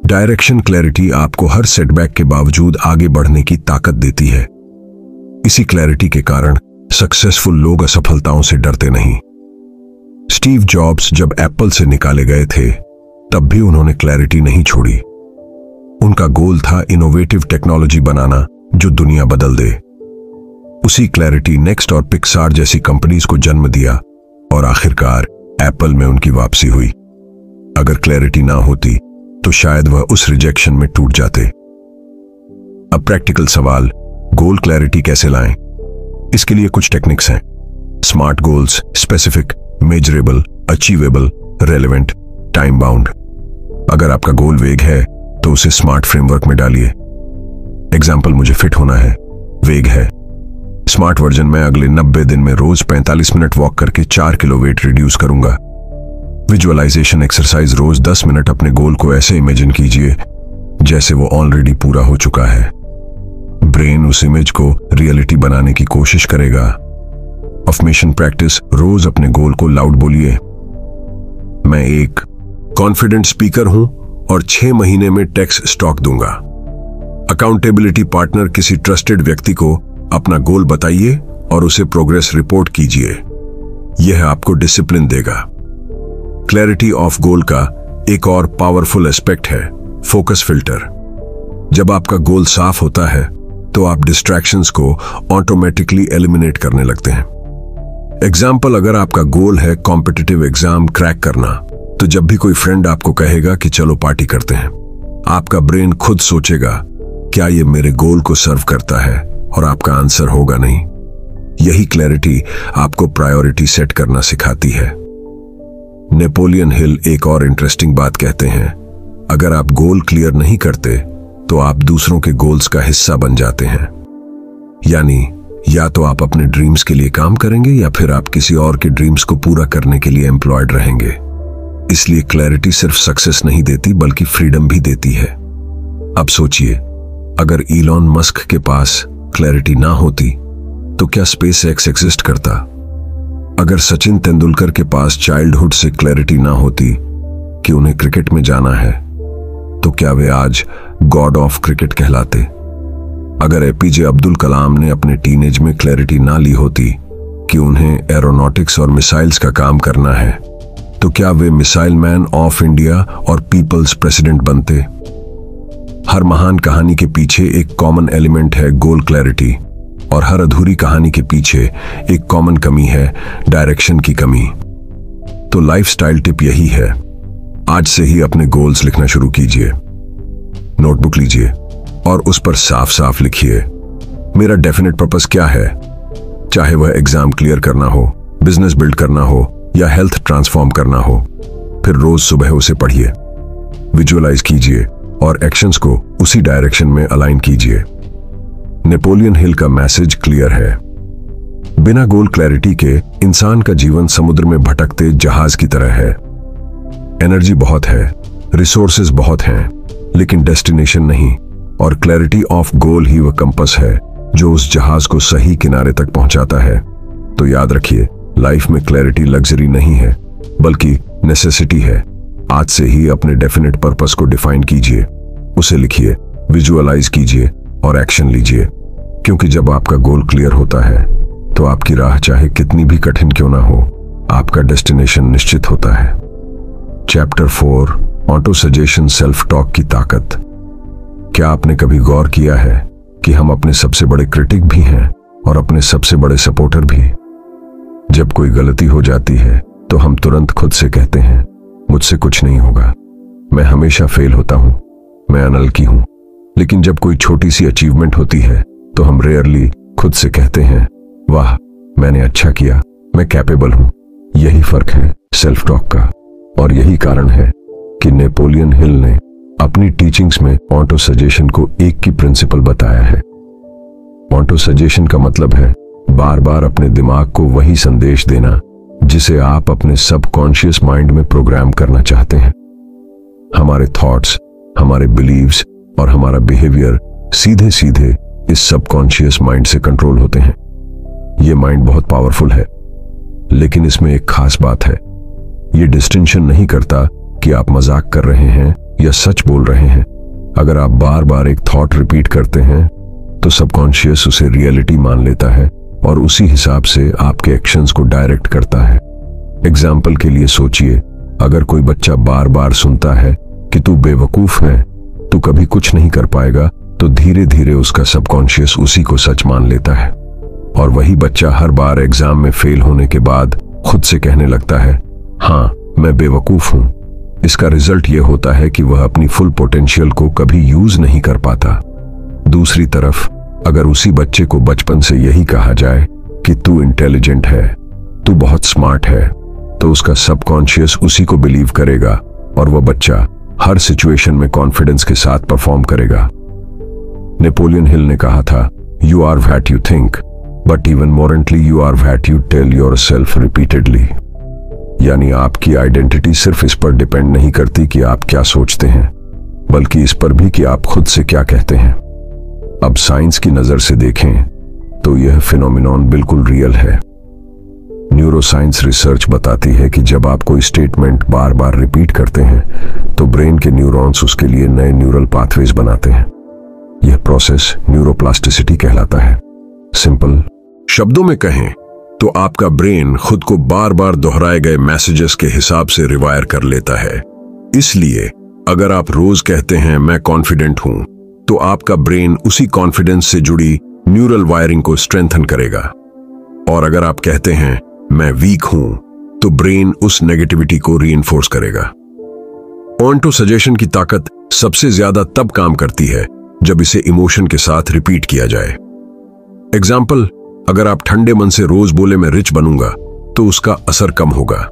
डायरेक्शन क्लैरिटी आपको हर सेटबैक के बावजूद आगे बढ़ने की ताकत देती है। इसी क्लैरिटी के कारण सक्सेसफुल लोग असफलताओं से डरते नहीं। स्टीव जॉब्स जब एप्पल से निकाले गए थे, तब भी उन्होंने क्लैरिटी नहीं छोड़ी। उनका गोल था इनोवेटिव टेक्नोलॉजी बनाना जो दुनिया बदल दे। उसी क्लैरिटी नेक्स्ट और पिक्सार जैसी कंपनीज को जन्म दिया और आखिरकार एप्पल में उनकी वापसी हुई। अगर क्लैरिटी ना होती तो शायद वह उस रिजेक्शन में टूट जाते। अब प्रैक्टिकल सवाल, गोल क्लैरिटी कैसे लाएं? इसके लिए कुछ टेक्निक्स हैं। Smart goals, specific, measurable, achievable, relevant, time bound. अगर आपका गोल वेग है तो उसे स्मार्ट फ्रेमवर्क में डालिए। एग्जाम्पल, मुझे फिट होना है, वेग है। स्मार्ट वर्जन में अगले 90 दिन में रोज 45 मिनट वॉक करके 4 किलो वेट रिड्यूस करूंगा। विजुअलाइजेशन एक्सरसाइज, रोज 10 मिनट अपने गोल को ऐसे इमेजिन कीजिए जैसे वो ऑलरेडी पूरा हो चुका है। ब्रेन उस इमेज को रियलिटी बनाने की कोशिश करेगा। अफर्मेशन प्रैक्टिस, रोज अपने गोल को लाउड बोलिए। मैं एक कॉन्फिडेंट स्पीकर हूं और 6 महीने में टैक्स स्टॉक दूंगा। अकाउंटेबिलिटी पार्टनर, किसी ट्रस्टेड व्यक्ति को अपना गोल बताइए और उसे प्रोग्रेस रिपोर्ट कीजिए। यह आपको डिसिप्लिन देगा। क्लैरिटी ऑफ गोल का एक और पावरफुल एस्पेक्ट है फोकस फिल्टर। जब आपका गोल साफ होता है तो आप डिस्ट्रैक्शंस को ऑटोमेटिकली एलिमिनेट करने लगते हैं। एग्जाम्पल, अगर आपका गोल है कॉम्पिटिटिव एग्जाम क्रैक करना, तो जब भी कोई फ्रेंड आपको कहेगा कि चलो पार्टी करते हैं, आपका ब्रेन खुद सोचेगा क्या ये मेरे गोल को सर्व करता है, और आपका आंसर होगा नहीं। यही क्लैरिटी आपको प्रायोरिटी सेट करना सिखाती है। नेपोलियन हिल एक और इंटरेस्टिंग बात कहते हैं, अगर आप गोल क्लियर नहीं करते तो आप दूसरों के गोल्स का हिस्सा बन जाते हैं। यानी या तो आप अपने ड्रीम्स के लिए काम करेंगे या फिर आप किसी और के ड्रीम्स को पूरा करने के लिए एम्प्लॉयड रहेंगे। इसलिए क्लैरिटी सिर्फ सक्सेस नहीं देती बल्कि फ्रीडम भी देती है। अब सोचिए, अगर इलॉन मस्क के पास क्लैरिटी ना होती तो क्या स्पेस एक्स एग्जिस्ट करता? अगर सचिन तेंदुलकर के पास चाइल्डहुड से क्लैरिटी ना होती कि उन्हें क्रिकेट में जाना है, तो क्या वे आज गॉड ऑफ क्रिकेट कहलाते? अगर एपीजे अब्दुल कलाम ने अपने टीनेज में क्लैरिटी ना ली होती कि उन्हें एरोनॉटिक्स और मिसाइल्स का काम करना है, तो क्या वे मिसाइल मैन ऑफ इंडिया और पीपल्स प्रेसिडेंट बनते? हर महान कहानी के पीछे एक कॉमन एलिमेंट है गोल क्लैरिटी, और हर अधूरी कहानी के पीछे एक कॉमन कमी है डायरेक्शन की कमी। तो लाइफस्टाइल टिप यही है, आज से ही अपने गोल्स लिखना शुरू कीजिए। नोटबुक लीजिए और उस पर साफ साफ लिखिए, मेरा डेफिनेट पर्पस क्या है। चाहे वह एग्जाम क्लियर करना हो, बिजनेस बिल्ड करना हो या हेल्थ ट्रांसफॉर्म करना हो। फिर रोज सुबह उसे पढ़िए, विजुअलाइज कीजिए और एक्शंस को उसी डायरेक्शन में अलाइन कीजिए। नेपोलियन हिल का मैसेज क्लियर है, बिना गोल क्लैरिटी के इंसान का जीवन समुद्र में भटकते जहाज की तरह है। एनर्जी बहुत है, रिसोर्सेज बहुत हैं, लेकिन डेस्टिनेशन नहीं। और क्लैरिटी ऑफ गोल ही वह कंपस है जो उस जहाज को सही किनारे तक पहुंचाता है। तो याद रखिए, लाइफ में क्लैरिटी लग्जरी नहीं है बल्कि नेसेसिटी है। आज से ही अपने डेफिनेट पर्पस को डिफाइन कीजिए, उसे लिखिए, विजुअलाइज कीजिए और एक्शन लीजिए। क्योंकि जब आपका गोल क्लियर होता है तो आपकी राह चाहे कितनी भी कठिन क्यों ना हो, आपका डेस्टिनेशन निश्चित होता है। Chapter 4, auto suggestion self talk की ताकत। क्या आपने कभी गौर किया है कि हम अपने सबसे बड़े क्रिटिक भी हैं और अपने सबसे बड़े सपोर्टर भी? जब कोई गलती हो जाती है तो हम तुरंत खुद से कहते हैं, मुझसे कुछ नहीं होगा, मैं हमेशा फेल होता हूं, मैं अनलकी हूं। लेकिन जब कोई छोटी सी अचीवमेंट होती है तो हम रेयरली खुद से कहते हैं, वाह मैंने अच्छा किया, मैं कैपेबल हूं। यही फर्क है सेल्फ टॉक का, और यही कारण है कि नेपोलियन हिल ने अपनी टीचिंग्स में ऑटो सजेशन को एक की प्रिंसिपल बताया है। ऑटो सजेशन का मतलब है बार बार अपने दिमाग को वही संदेश देना जिसे आप अपने सबकॉन्शियस माइंड में प्रोग्राम करना चाहते हैं। हमारे थॉट्स, हमारे बिलीव्स और हमारा बिहेवियर सीधे सीधे इस सबकॉन्शियस माइंड से कंट्रोल होते हैं। यह माइंड बहुत पावरफुल है, लेकिन इसमें एक खास बात है, यह डिस्टिंक्शन नहीं करता कि आप मजाक कर रहे हैं या सच बोल रहे हैं। अगर आप बार बार एक थॉट रिपीट करते हैं तो सबकॉन्शियस उसे रियलिटी मान लेता है और उसी हिसाब से आपके एक्शंस को डायरेक्ट करता है। एग्जाम्पल के लिए सोचिए, अगर कोई बच्चा बार बार सुनता है कि तू बेवकूफ है, तू कभी कुछ नहीं कर पाएगा, तो धीरे धीरे उसका सबकॉन्शियस उसी को सच मान लेता है। और वही बच्चा हर बार एग्जाम में फेल होने के बाद खुद से कहने लगता है, हाँ मैं बेवकूफ हूं। इसका रिजल्ट यह होता है कि वह अपनी फुल पोटेंशियल को कभी यूज नहीं कर पाता। दूसरी तरफ अगर उसी बच्चे को बचपन से यही कहा जाए कि तू इंटेलिजेंट है, तू बहुत स्मार्ट है, तो उसका सबकॉन्शियस उसी को बिलीव करेगा और वह बच्चा हर सिचुएशन में कॉन्फिडेंस के साथ परफॉर्म करेगा। नेपोलियन हिल ने कहा था, you are what you think, but even more importantly you are what you tell yourself repeatedly. यानी आपकी आइडेंटिटी सिर्फ इस पर डिपेंड नहीं करती कि आप क्या सोचते हैं, बल्कि इस पर भी कि आप खुद से क्या कहते हैं। अब साइंस की नजर से देखें तो यह फिनोमिनॉन बिल्कुल रियल है। न्यूरोसाइंस रिसर्च बताती है कि जब आप कोई स्टेटमेंट बार बार रिपीट करते हैं तो ब्रेन के न्यूरॉन्स उसके लिए नए न्यूरल पाथवेज बनाते हैं। यह प्रोसेस न्यूरोप्लास्टिसिटी कहलाता है। सिंपल शब्दों में कहें तो आपका ब्रेन खुद को बार बार दोहराए गए मैसेजेस के हिसाब से रिवायर कर लेता है। इसलिए अगर आप रोज कहते हैं मैं कॉन्फिडेंट हूं, तो आपका ब्रेन उसी कॉन्फिडेंस से जुड़ी न्यूरल वायरिंग को स्ट्रेंथन करेगा। और अगर आप कहते हैं मैं वीक हूं, तो ब्रेन उस नेगेटिविटी को रीइंफोर्स करेगा। ऑटो सजेशन की ताकत सबसे ज्यादा तब काम करती है जब इसे इमोशन के साथ रिपीट किया जाए। एग्जाम्पल, अगर आप ठंडे मन से रोज बोले मैं रिच बनूंगा, तो उसका असर कम होगा।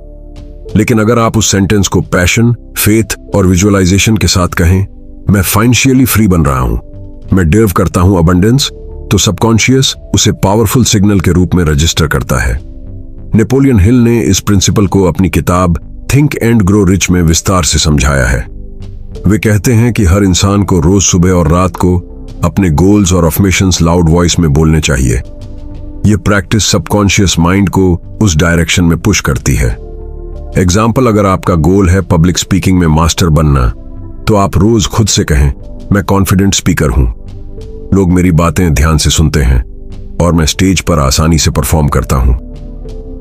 लेकिन अगर आप उस सेंटेंस को पैशन, फेथ और विजुअलाइजेशन के साथ कहें, मैं फाइनेंशियली फ्री बन रहा हूं, मैं डिजर्व करता हूं अबंडेंस, तो सबकॉन्शियस उसे पावरफुल सिग्नल के रूप में रजिस्टर करता है। नेपोलियन हिल ने इस प्रिंसिपल को अपनी किताब थिंक एंड ग्रो रिच में विस्तार से समझाया है। वे कहते हैं कि हर इंसान को रोज सुबह और रात को अपने गोल्स और अफर्मेशंस लाउड वॉइस में बोलने चाहिए। यह प्रैक्टिस सबकॉन्शियस माइंड को उस डायरेक्शन में पुश करती है। एग्जाम्पल, अगर आपका गोल है पब्लिक स्पीकिंग में मास्टर बनना, तो आप रोज खुद से कहें मैं कॉन्फिडेंट स्पीकर हूं, लोग मेरी बातें ध्यान से सुनते हैं और मैं स्टेज पर आसानी से परफॉर्म करता हूं।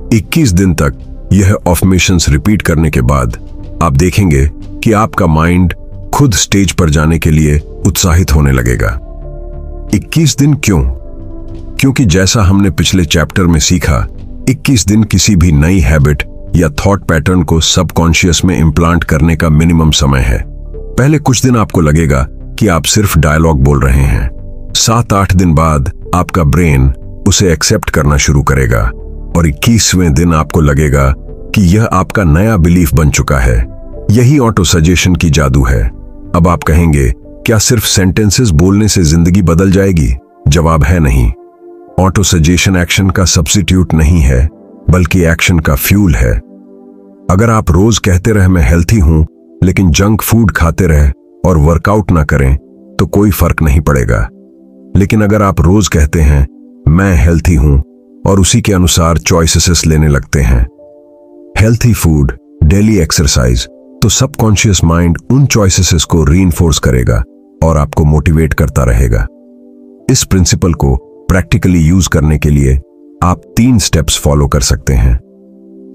21 दिन तक यह अफर्मेशंस रिपीट करने के बाद आप देखेंगे कि आपका माइंड खुद स्टेज पर जाने के लिए उत्साहित होने लगेगा। 21 दिन क्यों? क्योंकि जैसा हमने पिछले चैप्टर में सीखा, 21 दिन किसी भी नई हैबिट या थॉट पैटर्न को सबकॉन्शियस में इम्प्लांट करने का मिनिमम समय है। पहले कुछ दिन आपको लगेगा कि आप सिर्फ डायलॉग बोल रहे हैं। 7-8 दिन बाद आपका ब्रेन उसे एक्सेप्ट करना शुरू करेगा और 21वें दिन आपको लगेगा कि यह आपका नया बिलीफ बन चुका है। यही ऑटो सजेशन की जादू है। अब आप कहेंगे, क्या सिर्फ सेंटेंसेस बोलने से जिंदगी बदल जाएगी? जवाब है नहीं। ऑटो सजेशन एक्शन का सब्स्टिट्यूट नहीं है, बल्कि एक्शन का फ्यूल है। अगर आप रोज कहते रहे मैं हेल्थी हूं, लेकिन जंक फूड खाते रहे और वर्कआउट ना करें, तो कोई फर्क नहीं पड़ेगा। लेकिन अगर आप रोज कहते हैं मैं हेल्थी हूं और उसी के अनुसार चॉइसेस लेने लगते हैं, हेल्थी फूड, डेली एक्सरसाइज, तो सबकॉन्शियस माइंड उन चॉइसेस को रीइंफोर्स करेगा और आपको मोटिवेट करता रहेगा। इस प्रिंसिपल को प्रैक्टिकली यूज करने के लिए आप 3 स्टेप्स फॉलो कर सकते हैं।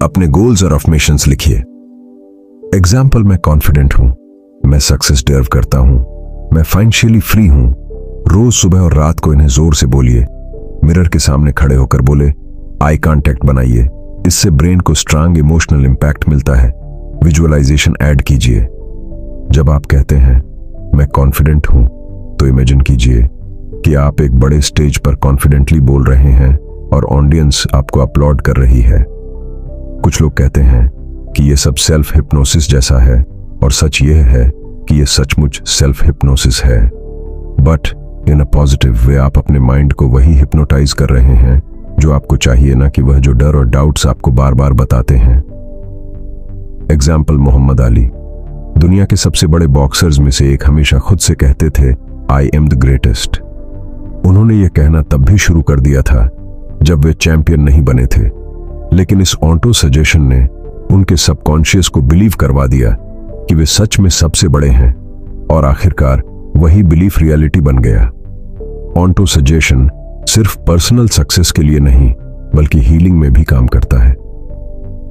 अपने गोल्स और अफर्मेशंस लिखिए। एग्जाम्पल, मैं कॉन्फिडेंट हूं, मैं सक्सेस डिजर्व करता हूं, मैं फाइनेंशियली फ्री हूं। रोज सुबह और रात को इन्हें जोर से बोलिए। मिरर के सामने खड़े होकर बोले, आई कांटेक्ट बनाइए। इससे ब्रेन को स्ट्रांग इमोशनल इंपैक्ट मिलता है। विजुअलाइजेशन ऐड कीजिए। जब आप कहते हैं मैं कॉन्फिडेंट हूं, तो इमेजिन कीजिए कि आप एक बड़े स्टेज पर कॉन्फिडेंटली बोल रहे हैं और ऑडियंस आपको अपलॉड कर रही है। कुछ लोग कहते हैं कि यह सब सेल्फ हिप्नोसिस जैसा है, और सच यह है कि यह सचमुच सेल्फ हिप्नोसिस है। But in a positive way आप अपने माइंड को वही हिप्नोटाइज कर रहे हैं जो आपको चाहिए, ना कि वह जो डर और डाउट्स आपको बार बार बताते हैं। एग्जाम्पल, मोहम्मद अली, दुनिया के सबसे बड़े बॉक्सर्स में से एक, हमेशा खुद से कहते थे आई एम द ग्रेटेस्ट। उन्होंने यह कहना तब भी शुरू कर दिया था जब वे चैंपियन नहीं बने थे, लेकिन इस ऑटो सजेशन ने उनके सबकॉन्शियस को बिलीव करवा दिया कि वे सच में सबसे बड़े हैं, और आखिरकार वही बिलीफ रियलिटी बन गया। ऑटो सजेशन सिर्फ पर्सनल सक्सेस के लिए नहीं, बल्कि हीलिंग में भी काम करता है।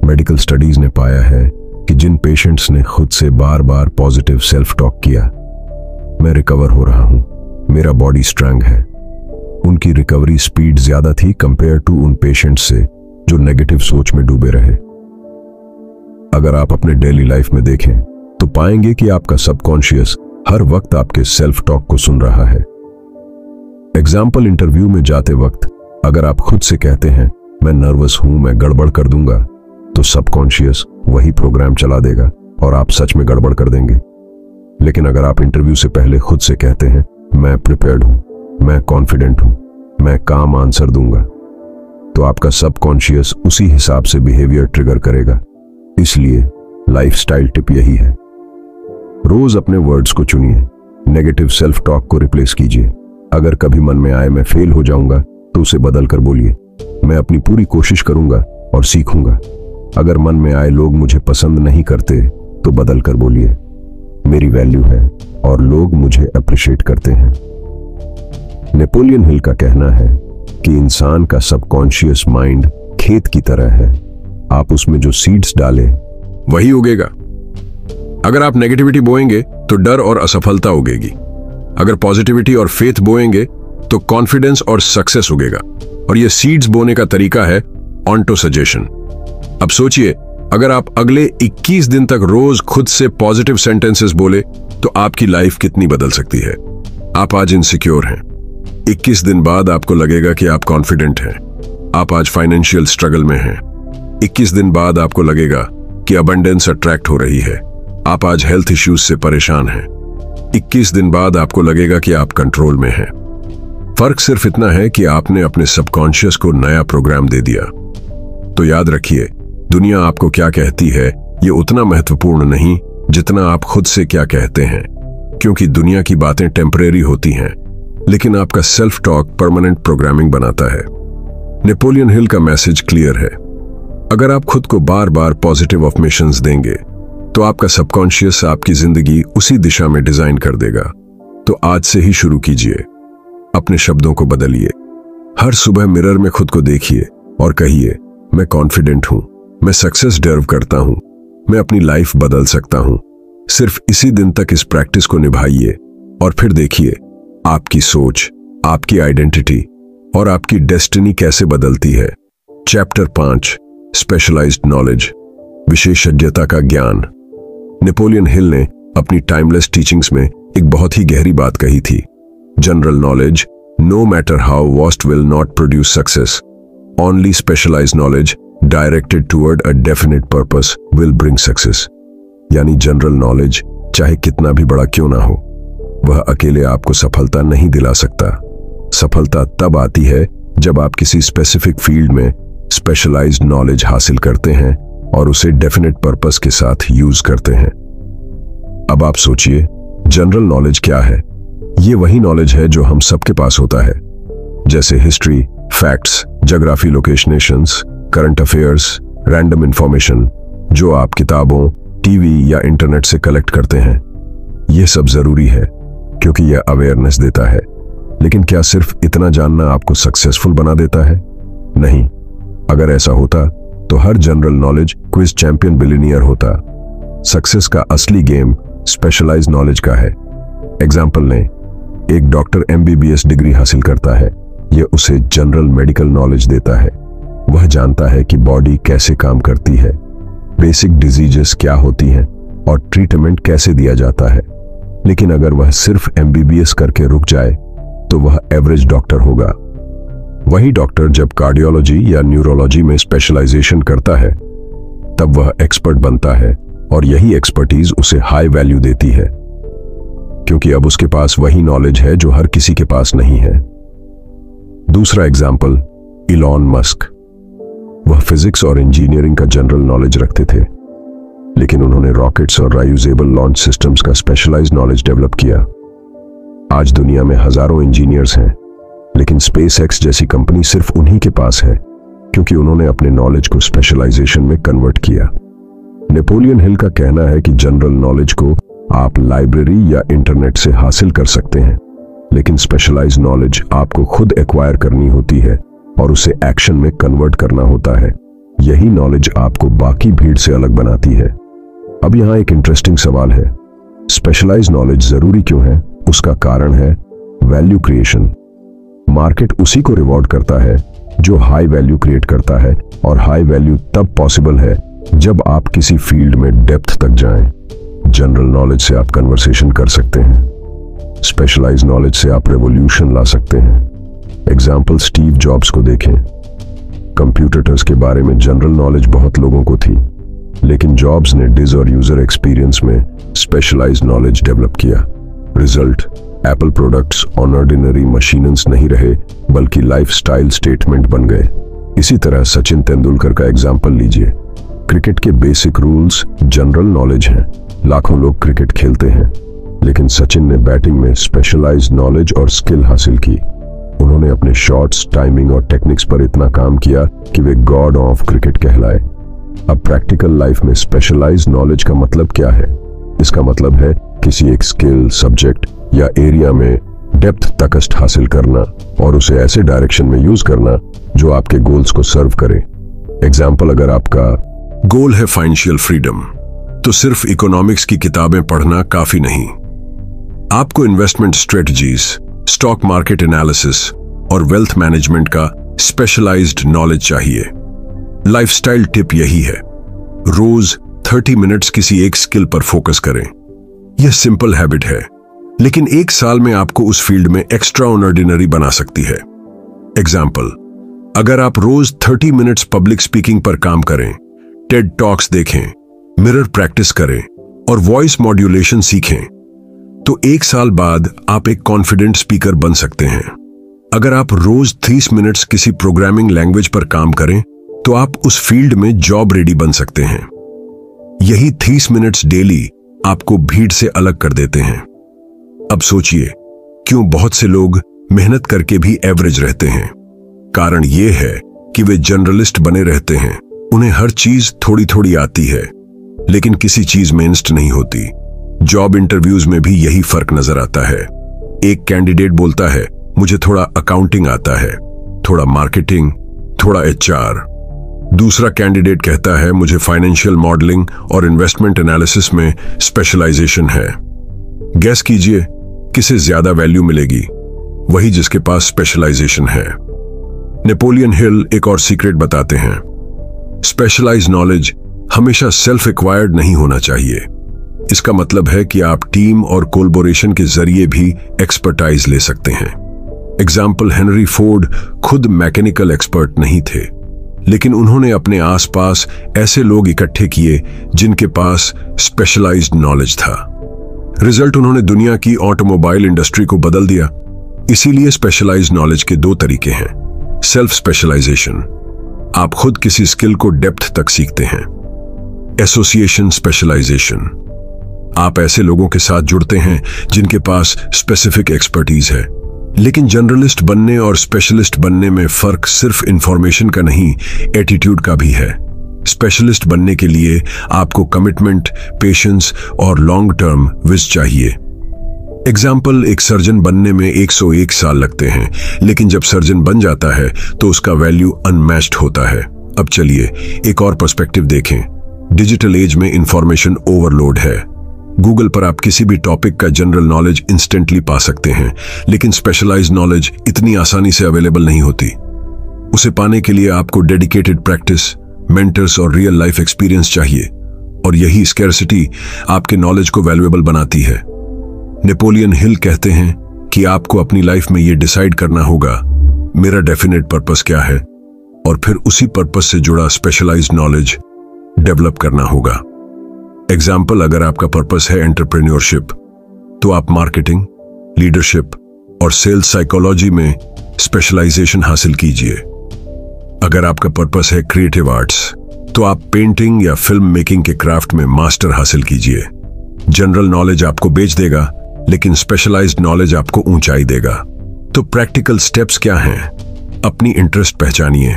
मेडिकल स्टडीज ने पाया है कि जिन पेशेंट्स ने खुद से बार बार पॉजिटिव सेल्फ टॉक किया, मैं रिकवर हो रहा हूं, मेरा बॉडी स्ट्रांग है। उनकी रिकवरी स्पीड ज्यादा थी कंपेयर टू उन पेशेंट्स से जो नेगेटिव सोच में डूबे रहे। अगर आप अपने डेली लाइफ में देखें तो पाएंगे कि आपका सबकॉन्शियस हर वक्त आपके सेल्फ टॉक को सुन रहा है। एग्जाम्पल, इंटरव्यू में जाते वक्त अगर आप खुद से कहते हैं मैं नर्वस हूं, मैं गड़बड़ कर दूंगा, तो सबकॉन्शियस वही प्रोग्राम चला देगा और आप सच में गड़बड़ कर देंगे। लेकिन अगर आप इंटरव्यू से पहले खुद से कहते हैं मैं प्रिपेयर्ड हूं, मैं कॉन्फिडेंट हूं, मैं काम आंसर दूंगा, तो आपका सबकॉन्शियस उसी हिसाब से बिहेवियर ट्रिगर करेगा। इसलिए लाइफस्टाइल टिप यही है, रोज अपने वर्ड्स को चुनिए, नेगेटिव सेल्फ टॉक को रिप्लेस कीजिए। अगर कभी मन में आए मैं फेल हो जाऊंगा तो उसे बदल कर बोलिए मैं अपनी पूरी कोशिश करूंगा और सीखूंगा। अगर मन में आए लोग मुझे पसंद नहीं करते तो बदल कर बोलिए मेरी वैल्यू है और लोग मुझे अप्रिशिएट करते हैं। नेपोलियन हिल का कहना है कि इंसान का सबकॉन्शियस माइंड खेत की तरह है, आप उसमें जो सीड्स डालें वही उगेगा। अगर आप नेगेटिविटी बोएंगे तो डर और असफलता उगेगी, अगर पॉजिटिविटी और फेथ बोएंगे तो कॉन्फिडेंस और सक्सेस उगेगा। और ये सीड्स बोने का तरीका है ऑन्टो सजेशन। अब सोचिए, अगर आप अगले 21 दिन तक रोज खुद से पॉजिटिव सेंटेंसेस बोले तो आपकी लाइफ कितनी बदल सकती है। आप आज इनसिक्योर हैं, 21 दिन बाद आपको लगेगा कि आप कॉन्फिडेंट हैं। आप आज फाइनेंशियल स्ट्रगल में हैं, 21 दिन बाद आपको लगेगा कि अबंडेंस अट्रैक्ट हो रही है। आप आज हेल्थ इश्यूज से परेशान हैं, 21 दिन बाद आपको लगेगा कि आप कंट्रोल में हैं। फर्क सिर्फ इतना है कि आपने अपने सबकॉन्शियस को नया प्रोग्राम दे दिया। तो याद रखिए, दुनिया आपको क्या कहती है ये उतना महत्वपूर्ण नहीं जितना आप खुद से क्या कहते हैं, क्योंकि दुनिया की बातें टेम्परेरी होती हैं, लेकिन आपका सेल्फ टॉक परमानेंट प्रोग्रामिंग बनाता है। नेपोलियन हिल का मैसेज क्लियर है, अगर आप खुद को बार बार पॉजिटिव अफर्मेशंस देंगे तो आपका सबकॉन्शियस आपकी जिंदगी उसी दिशा में डिजाइन कर देगा। तो आज से ही शुरू कीजिए, अपने शब्दों को बदलिए। हर सुबह मिरर में खुद को देखिए और कहिए मैं कॉन्फिडेंट हूं, मैं सक्सेस डिजर्व करता हूं, मैं अपनी लाइफ बदल सकता हूं। सिर्फ इसी दिन तक इस प्रैक्टिस को निभाइए और फिर देखिए आपकी सोच, आपकी आइडेंटिटी और आपकी डेस्टिनी कैसे बदलती है। चैप्टर 5, स्पेशलाइज्ड नॉलेज, विशेषज्ञता का ज्ञान। नेपोलियन हिल ने अपनी टाइमलेस टीचिंग्स में एक बहुत ही गहरी बात कही थी, general knowledge no matter how vast will not produce success, only specialised knowledge directed toward a definite purpose will bring success. यानी जनरल नॉलेज चाहे कितना भी बड़ा क्यों ना हो, वह अकेले आपको सफलता नहीं दिला सकता। सफलता तब आती है जब आप किसी स्पेसिफिक फील्ड में स्पेशलाइज्ड नॉलेज हासिल करते हैं और उसे डेफिनेट पर्पस के साथ यूज करते हैं। अब आप सोचिए, जनरल नॉलेज क्या है? ये वही नॉलेज है जो हम सबके पास होता है, जैसे history, facts, geography, locations, current affairs, random information, जो आप किताबों, टीवी या इंटरनेट से कलेक्ट करते हैं। यह सब जरूरी है क्योंकि यह अवेयरनेस देता है। लेकिन क्या सिर्फ इतना जानना आपको सक्सेसफुल बना देता है? नहीं। अगर ऐसा होता तो हर general knowledge quiz champion billionaire होता। सक्सेस का असली गेम स्पेशलाइज्ड नॉलेज का है। एग्जाम्पल लें, एक डॉक्टर MBBS डिग्री हासिल करता है, यह उसे जनरल मेडिकल नॉलेज देता है। वह जानता है कि बॉडी कैसे काम करती है, बेसिक डिजीजेस क्या होती हैं और ट्रीटमेंट कैसे दिया जाता है। लेकिन अगर वह सिर्फ MBBS करके रुक जाए तो वह एवरेज डॉक्टर होगा। वही डॉक्टर जब कार्डियोलॉजी या न्यूरोलॉजी में स्पेशलाइजेशन करता है तब वह एक्सपर्ट बनता है और यही एक्सपर्टीज उसे हाई वैल्यू देती है, क्योंकि अब उसके पास वही नॉलेज है जो हर किसी के पास नहीं है। दूसरा एग्जाम्पल, इलॉन मस्क। वह फिजिक्स और इंजीनियरिंग का जनरल नॉलेज रखते थे, लेकिन उन्होंने रॉकेट्स और रायूजेबल लॉन्च सिस्टम्स का स्पेशलाइज्ड नॉलेज डेवलप किया। आज दुनिया में हजारों इंजीनियर्स हैं, लेकिन स्पेसएक्स जैसी कंपनी सिर्फ उन्हीं के पास है क्योंकि उन्होंने अपने नॉलेज को स्पेशलाइजेशन में कन्वर्ट किया। नेपोलियन हिल का कहना है कि जनरल नॉलेज को आप लाइब्रेरी या इंटरनेट से हासिल कर सकते हैं, लेकिन स्पेशलाइज्ड नॉलेज आपको खुद एक्वायर करनी होती है और उसे एक्शन में कन्वर्ट करना होता है। यही नॉलेज आपको बाकी भीड़ से अलग बनाती है। अब यहाँ एक इंटरेस्टिंग सवाल है, स्पेशलाइज्ड नॉलेज जरूरी क्यों है? उसका कारण है वैल्यू क्रिएशन। मार्केट उसी को रिवॉर्ड करता है जो हाई वैल्यू क्रिएट करता है, और हाई वैल्यू तब पॉसिबल है जब आप किसी फील्ड में डेप्थ तक जाएं। जनरल नॉलेज से आप कन्वर्सेशन कर सकते हैं, स्पेशलाइज्ड नॉलेज से आप रेवोल्यूशन ला सकते हैं। एग्जाम्पल स्टीव जॉब्स को देखें। कंप्यूटर्स के बारे में जनरल नॉलेज बहुत लोगों को थी, लेकिन जॉब्स ने डिज और यूजर एक्सपीरियंस में स्पेशलाइज्ड नॉलेज डेवलप किया। Result, Apple products ordinary machines नहीं रहे बल्कि लाइफस्टाइल स्टेटमेंट बन गए। इसी तरह सचिन तेंदुलकर का एग्जाम्पल लीजिए। क्रिकेट के बेसिक रूल्स जनरल नॉलेज हैं, लाखों लोग क्रिकेट खेलते हैं, लेकिन सचिन ने बैटिंग में स्पेशलाइज्ड नॉलेज और स्किल हासिल की। उन्होंने अपने शॉट्स, टाइमिंग और टेक्निक्स पर इतना काम किया कि वे गॉड ऑफ क्रिकेट कहलाए। अब प्रैक्टिकल लाइफ में स्पेशलाइज्ड नॉलेज का मतलब क्या है? इसका मतलब है किसी एक स्किल, सब्जेक्ट या एरिया में डेप्थ तक हासिल करना और उसे ऐसे डायरेक्शन में यूज करना जो आपके गोल्स को सर्व करे। एग्जाम्पल, अगर आपका गोल है फाइनेंशियल फ्रीडम, तो सिर्फ इकोनॉमिक्स की किताबें पढ़ना काफी नहीं। आपको investment strategies, stock market analysis और वेल्थ मैनेजमेंट का स्पेशलाइज्ड नॉलेज चाहिए। लाइफस्टाइल टिप यही है, रोज 30 मिनट्स किसी एक स्किल पर फोकस करें। यह सिंपल हैबिट है, लेकिन 1 साल में आपको उस फील्ड में एक्स्ट्रा ऑर्डिनरी बना सकती है। एग्जाम्पल, अगर आप रोज 30 मिनट्स पब्लिक स्पीकिंग पर काम करें, टेड टॉक्स देखें, मिरर प्रैक्टिस करें और वॉइस मॉड्यूलेशन सीखें, तो 1 साल बाद आप एक कॉन्फिडेंट स्पीकर बन सकते हैं। अगर आप रोज 30 मिनट्स किसी प्रोग्रामिंग लैंग्वेज पर काम करें, तो आप उस फील्ड में जॉब रेडी बन सकते हैं। यही 30 मिनट्स डेली आपको भीड़ से अलग कर देते हैं। अब सोचिए, क्यों बहुत से लोग मेहनत करके भी एवरेज रहते हैं? कारण यह है कि वे जनरलिस्ट बने रहते हैं। उन्हें हर चीज थोड़ी थोड़ी आती है, लेकिन किसी चीज में इंस्ट नहीं होती। जॉब इंटरव्यूज में भी यही फर्क नजर आता है। एक कैंडिडेट बोलता है, मुझे थोड़ा अकाउंटिंग आता है, थोड़ा मार्केटिंग, थोड़ा HR। दूसरा कैंडिडेट कहता है, मुझे फाइनेंशियल मॉडलिंग और इन्वेस्टमेंट एनालिसिस में स्पेशलाइजेशन है। गैस कीजिए, किसे ज्यादा वैल्यू मिलेगी? वही जिसके पास स्पेशलाइजेशन है। नेपोलियन हिल एक और सीक्रेट बताते हैं, स्पेशलाइज्ड नॉलेज हमेशा सेल्फ एक्वायर्ड नहीं होना चाहिए। इसका मतलब है कि आप टीम और कोलैबोरेशन के जरिए भी एक्सपर्टाइज ले सकते हैं। एग्जाम्पल, हेनरी फोर्ड खुद मैकेनिकल एक्सपर्ट नहीं थे, लेकिन उन्होंने अपने आसपास ऐसे लोग इकट्ठे किए जिनके पास स्पेशलाइज्ड नॉलेज था। रिजल्ट, उन्होंने दुनिया की ऑटोमोबाइल इंडस्ट्री को बदल दिया। इसीलिए स्पेशलाइज्ड नॉलेज के 2 तरीके हैं। सेल्फ स्पेशलाइजेशन, आप खुद किसी स्किल को डेप्थ तक सीखते हैं। एसोसिएशन स्पेशलाइजेशन, आप ऐसे लोगों के साथ जुड़ते हैं जिनके पास स्पेसिफिक एक्सपर्टीज है। लेकिन जनरलिस्ट बनने और स्पेशलिस्ट बनने में फर्क सिर्फ इंफॉर्मेशन का नहीं, एटीट्यूड का भी है। स्पेशलिस्ट बनने के लिए आपको कमिटमेंट, पेशेंस और लॉन्ग टर्म विज चाहिए। एग्जाम्पल, एक सर्जन बनने में 101 साल लगते हैं, लेकिन जब सर्जन बन जाता है तो उसका वैल्यू अनमैच्ड होता है। अब चलिए एक और पर्सपेक्टिव देखें। डिजिटल एज में इंफॉर्मेशन ओवरलोड है। गूगल पर आप किसी भी टॉपिक का जनरल नॉलेज इंस्टेंटली पा सकते हैं, लेकिन स्पेशलाइज्ड नॉलेज इतनी आसानी से अवेलेबल नहीं होती। उसे पाने के लिए आपको डेडिकेटेड प्रैक्टिस, मेंटर्स और रियल लाइफ एक्सपीरियंस चाहिए, और यही स्कैर्सिटी आपके नॉलेज को वैल्यूएबल बनाती है। नेपोलियन हिल कहते हैं कि आपको अपनी लाइफ में यह डिसाइड करना होगा, मेरा डेफिनेट पर्पस क्या है, और फिर उसी पर्पस से जुड़ा स्पेशलाइज्ड नॉलेज डेवलप करना होगा। एग्जाम्पल, अगर आपका पर्पस है एंटरप्रेन्योरशिप, तो आप मार्केटिंग, लीडरशिप और सेल्स साइकोलॉजी में स्पेशलाइजेशन हासिल कीजिए। अगर आपका पर्पस है क्रिएटिव आर्ट्स, तो आप पेंटिंग या फिल्म मेकिंग के क्राफ्ट में मास्टर हासिल कीजिए। जनरल नॉलेज आपको बेच देगा, लेकिन स्पेशलाइज्ड नॉलेज आपको ऊंचाई देगा। तो प्रैक्टिकल स्टेप्स क्या हैं? अपनी इंटरेस्ट पहचानिए।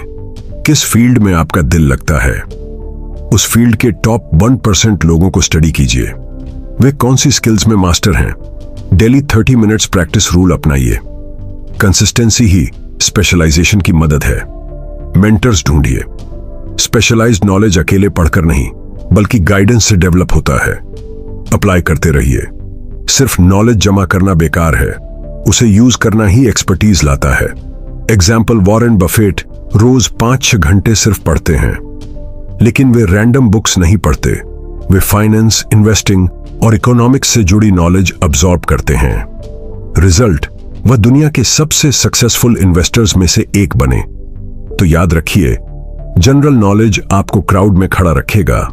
किस फील्ड में आपका दिल लगता है? उस फील्ड के टॉप 1% लोगों को स्टडी कीजिए। वे कौन सी स्किल्स में मास्टर हैं? डेली 30 मिनट्स प्रैक्टिस रूल अपनाइए। कंसिस्टेंसी ही स्पेशलाइजेशन की मदद है। मेंटर्स ढूंढिए। स्पेशलाइज्ड नॉलेज अकेले पढ़कर नहीं, बल्कि गाइडेंस से डेवलप होता है। अप्लाई करते रहिए। सिर्फ नॉलेज जमा करना बेकार है, उसे यूज करना ही एक्सपर्टीज लाता है। एग्जाम्पल, वॉरेन बफेट रोज 5-6 घंटे सिर्फ पढ़ते हैं, लेकिन वे रैंडम बुक्स नहीं पढ़ते। वे फाइनेंस, इन्वेस्टिंग और इकोनॉमिक्स से जुड़ी नॉलेज अब्सॉर्ब करते हैं। रिजल्ट, वह दुनिया के सबसे सक्सेसफुल इन्वेस्टर्स में से एक बने। तो याद रखिए, जनरल नॉलेज आपको क्राउड में खड़ा रखेगा,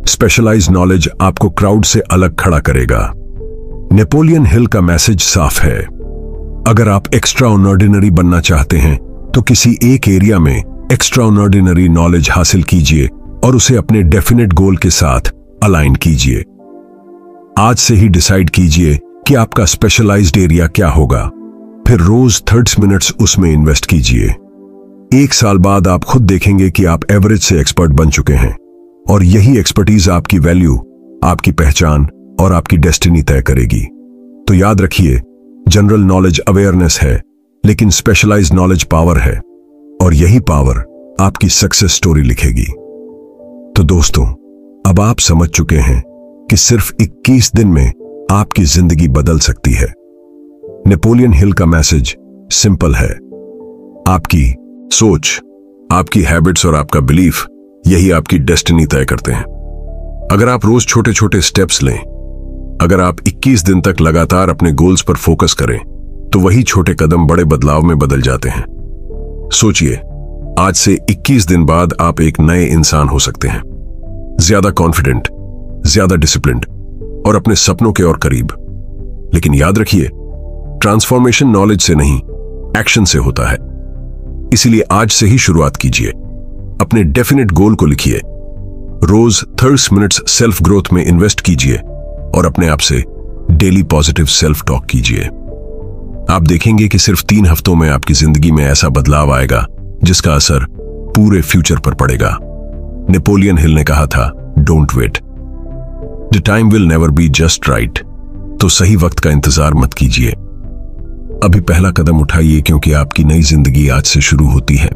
स्पेशलाइज्ड नॉलेज आपको क्राउड से अलग खड़ा करेगा। नेपोलियन हिल का मैसेज साफ है, अगर आप एक्स्ट्राऑर्डिनरी बनना चाहते हैं तो किसी एक एरिया में एक्स्ट्राऑर्डिनरी नॉलेज हासिल कीजिए और उसे अपने डेफिनेट गोल के साथ अलाइन कीजिए। आज से ही डिसाइड कीजिए कि आपका स्पेशलाइज्ड एरिया क्या होगा, फिर रोज 30 मिनट्स उसमें इन्वेस्ट कीजिए। 1 साल बाद आप खुद देखेंगे कि आप एवरेज से एक्सपर्ट बन चुके हैं, और यही एक्सपर्टीज आपकी वैल्यू, आपकी पहचान और आपकी डेस्टिनी तय करेगी। तो याद रखिए, जनरल नॉलेज अवेयरनेस है, लेकिन स्पेशलाइज्ड नॉलेज पावर है, और यही पावर आपकी सक्सेस स्टोरी लिखेगी। तो दोस्तों, अब आप समझ चुके हैं कि सिर्फ 21 दिन में आपकी जिंदगी बदल सकती है। नेपोलियन हिल का मैसेज सिंपल है, आपकी सोच, आपकी हैबिट्स और आपका बिलीफ, यही आपकी डेस्टिनी तय करते हैं। अगर आप रोज छोटे छोटे स्टेप्स लें, अगर आप 21 दिन तक लगातार अपने गोल्स पर फोकस करें, तो वही छोटे कदम बड़े बदलाव में बदल जाते हैं। सोचिए, आज से 21 दिन बाद आप एक नए इंसान हो सकते हैं, ज्यादा कॉन्फिडेंट, ज्यादा डिसिप्लिन्ड और अपने सपनों के और करीब। लेकिन याद रखिए, ट्रांसफॉर्मेशन नॉलेज से नहीं, एक्शन से होता है। इसीलिए आज से ही शुरुआत कीजिए, अपने डेफिनेट गोल को लिखिए, रोज 30 मिनट्स सेल्फ ग्रोथ में इन्वेस्ट कीजिए और अपने आप से डेली पॉजिटिव सेल्फ टॉक कीजिए। आप देखेंगे कि सिर्फ 3 हफ्तों में आपकी जिंदगी में ऐसा बदलाव आएगा जिसका असर पूरे फ्यूचर पर पड़ेगा। नेपोलियन हिल ने कहा था, don't wait, the time will never be just right. तो सही वक्त का इंतजार मत कीजिए, अभी पहला कदम उठाइए, क्योंकि आपकी नई जिंदगी आज से शुरू होती है।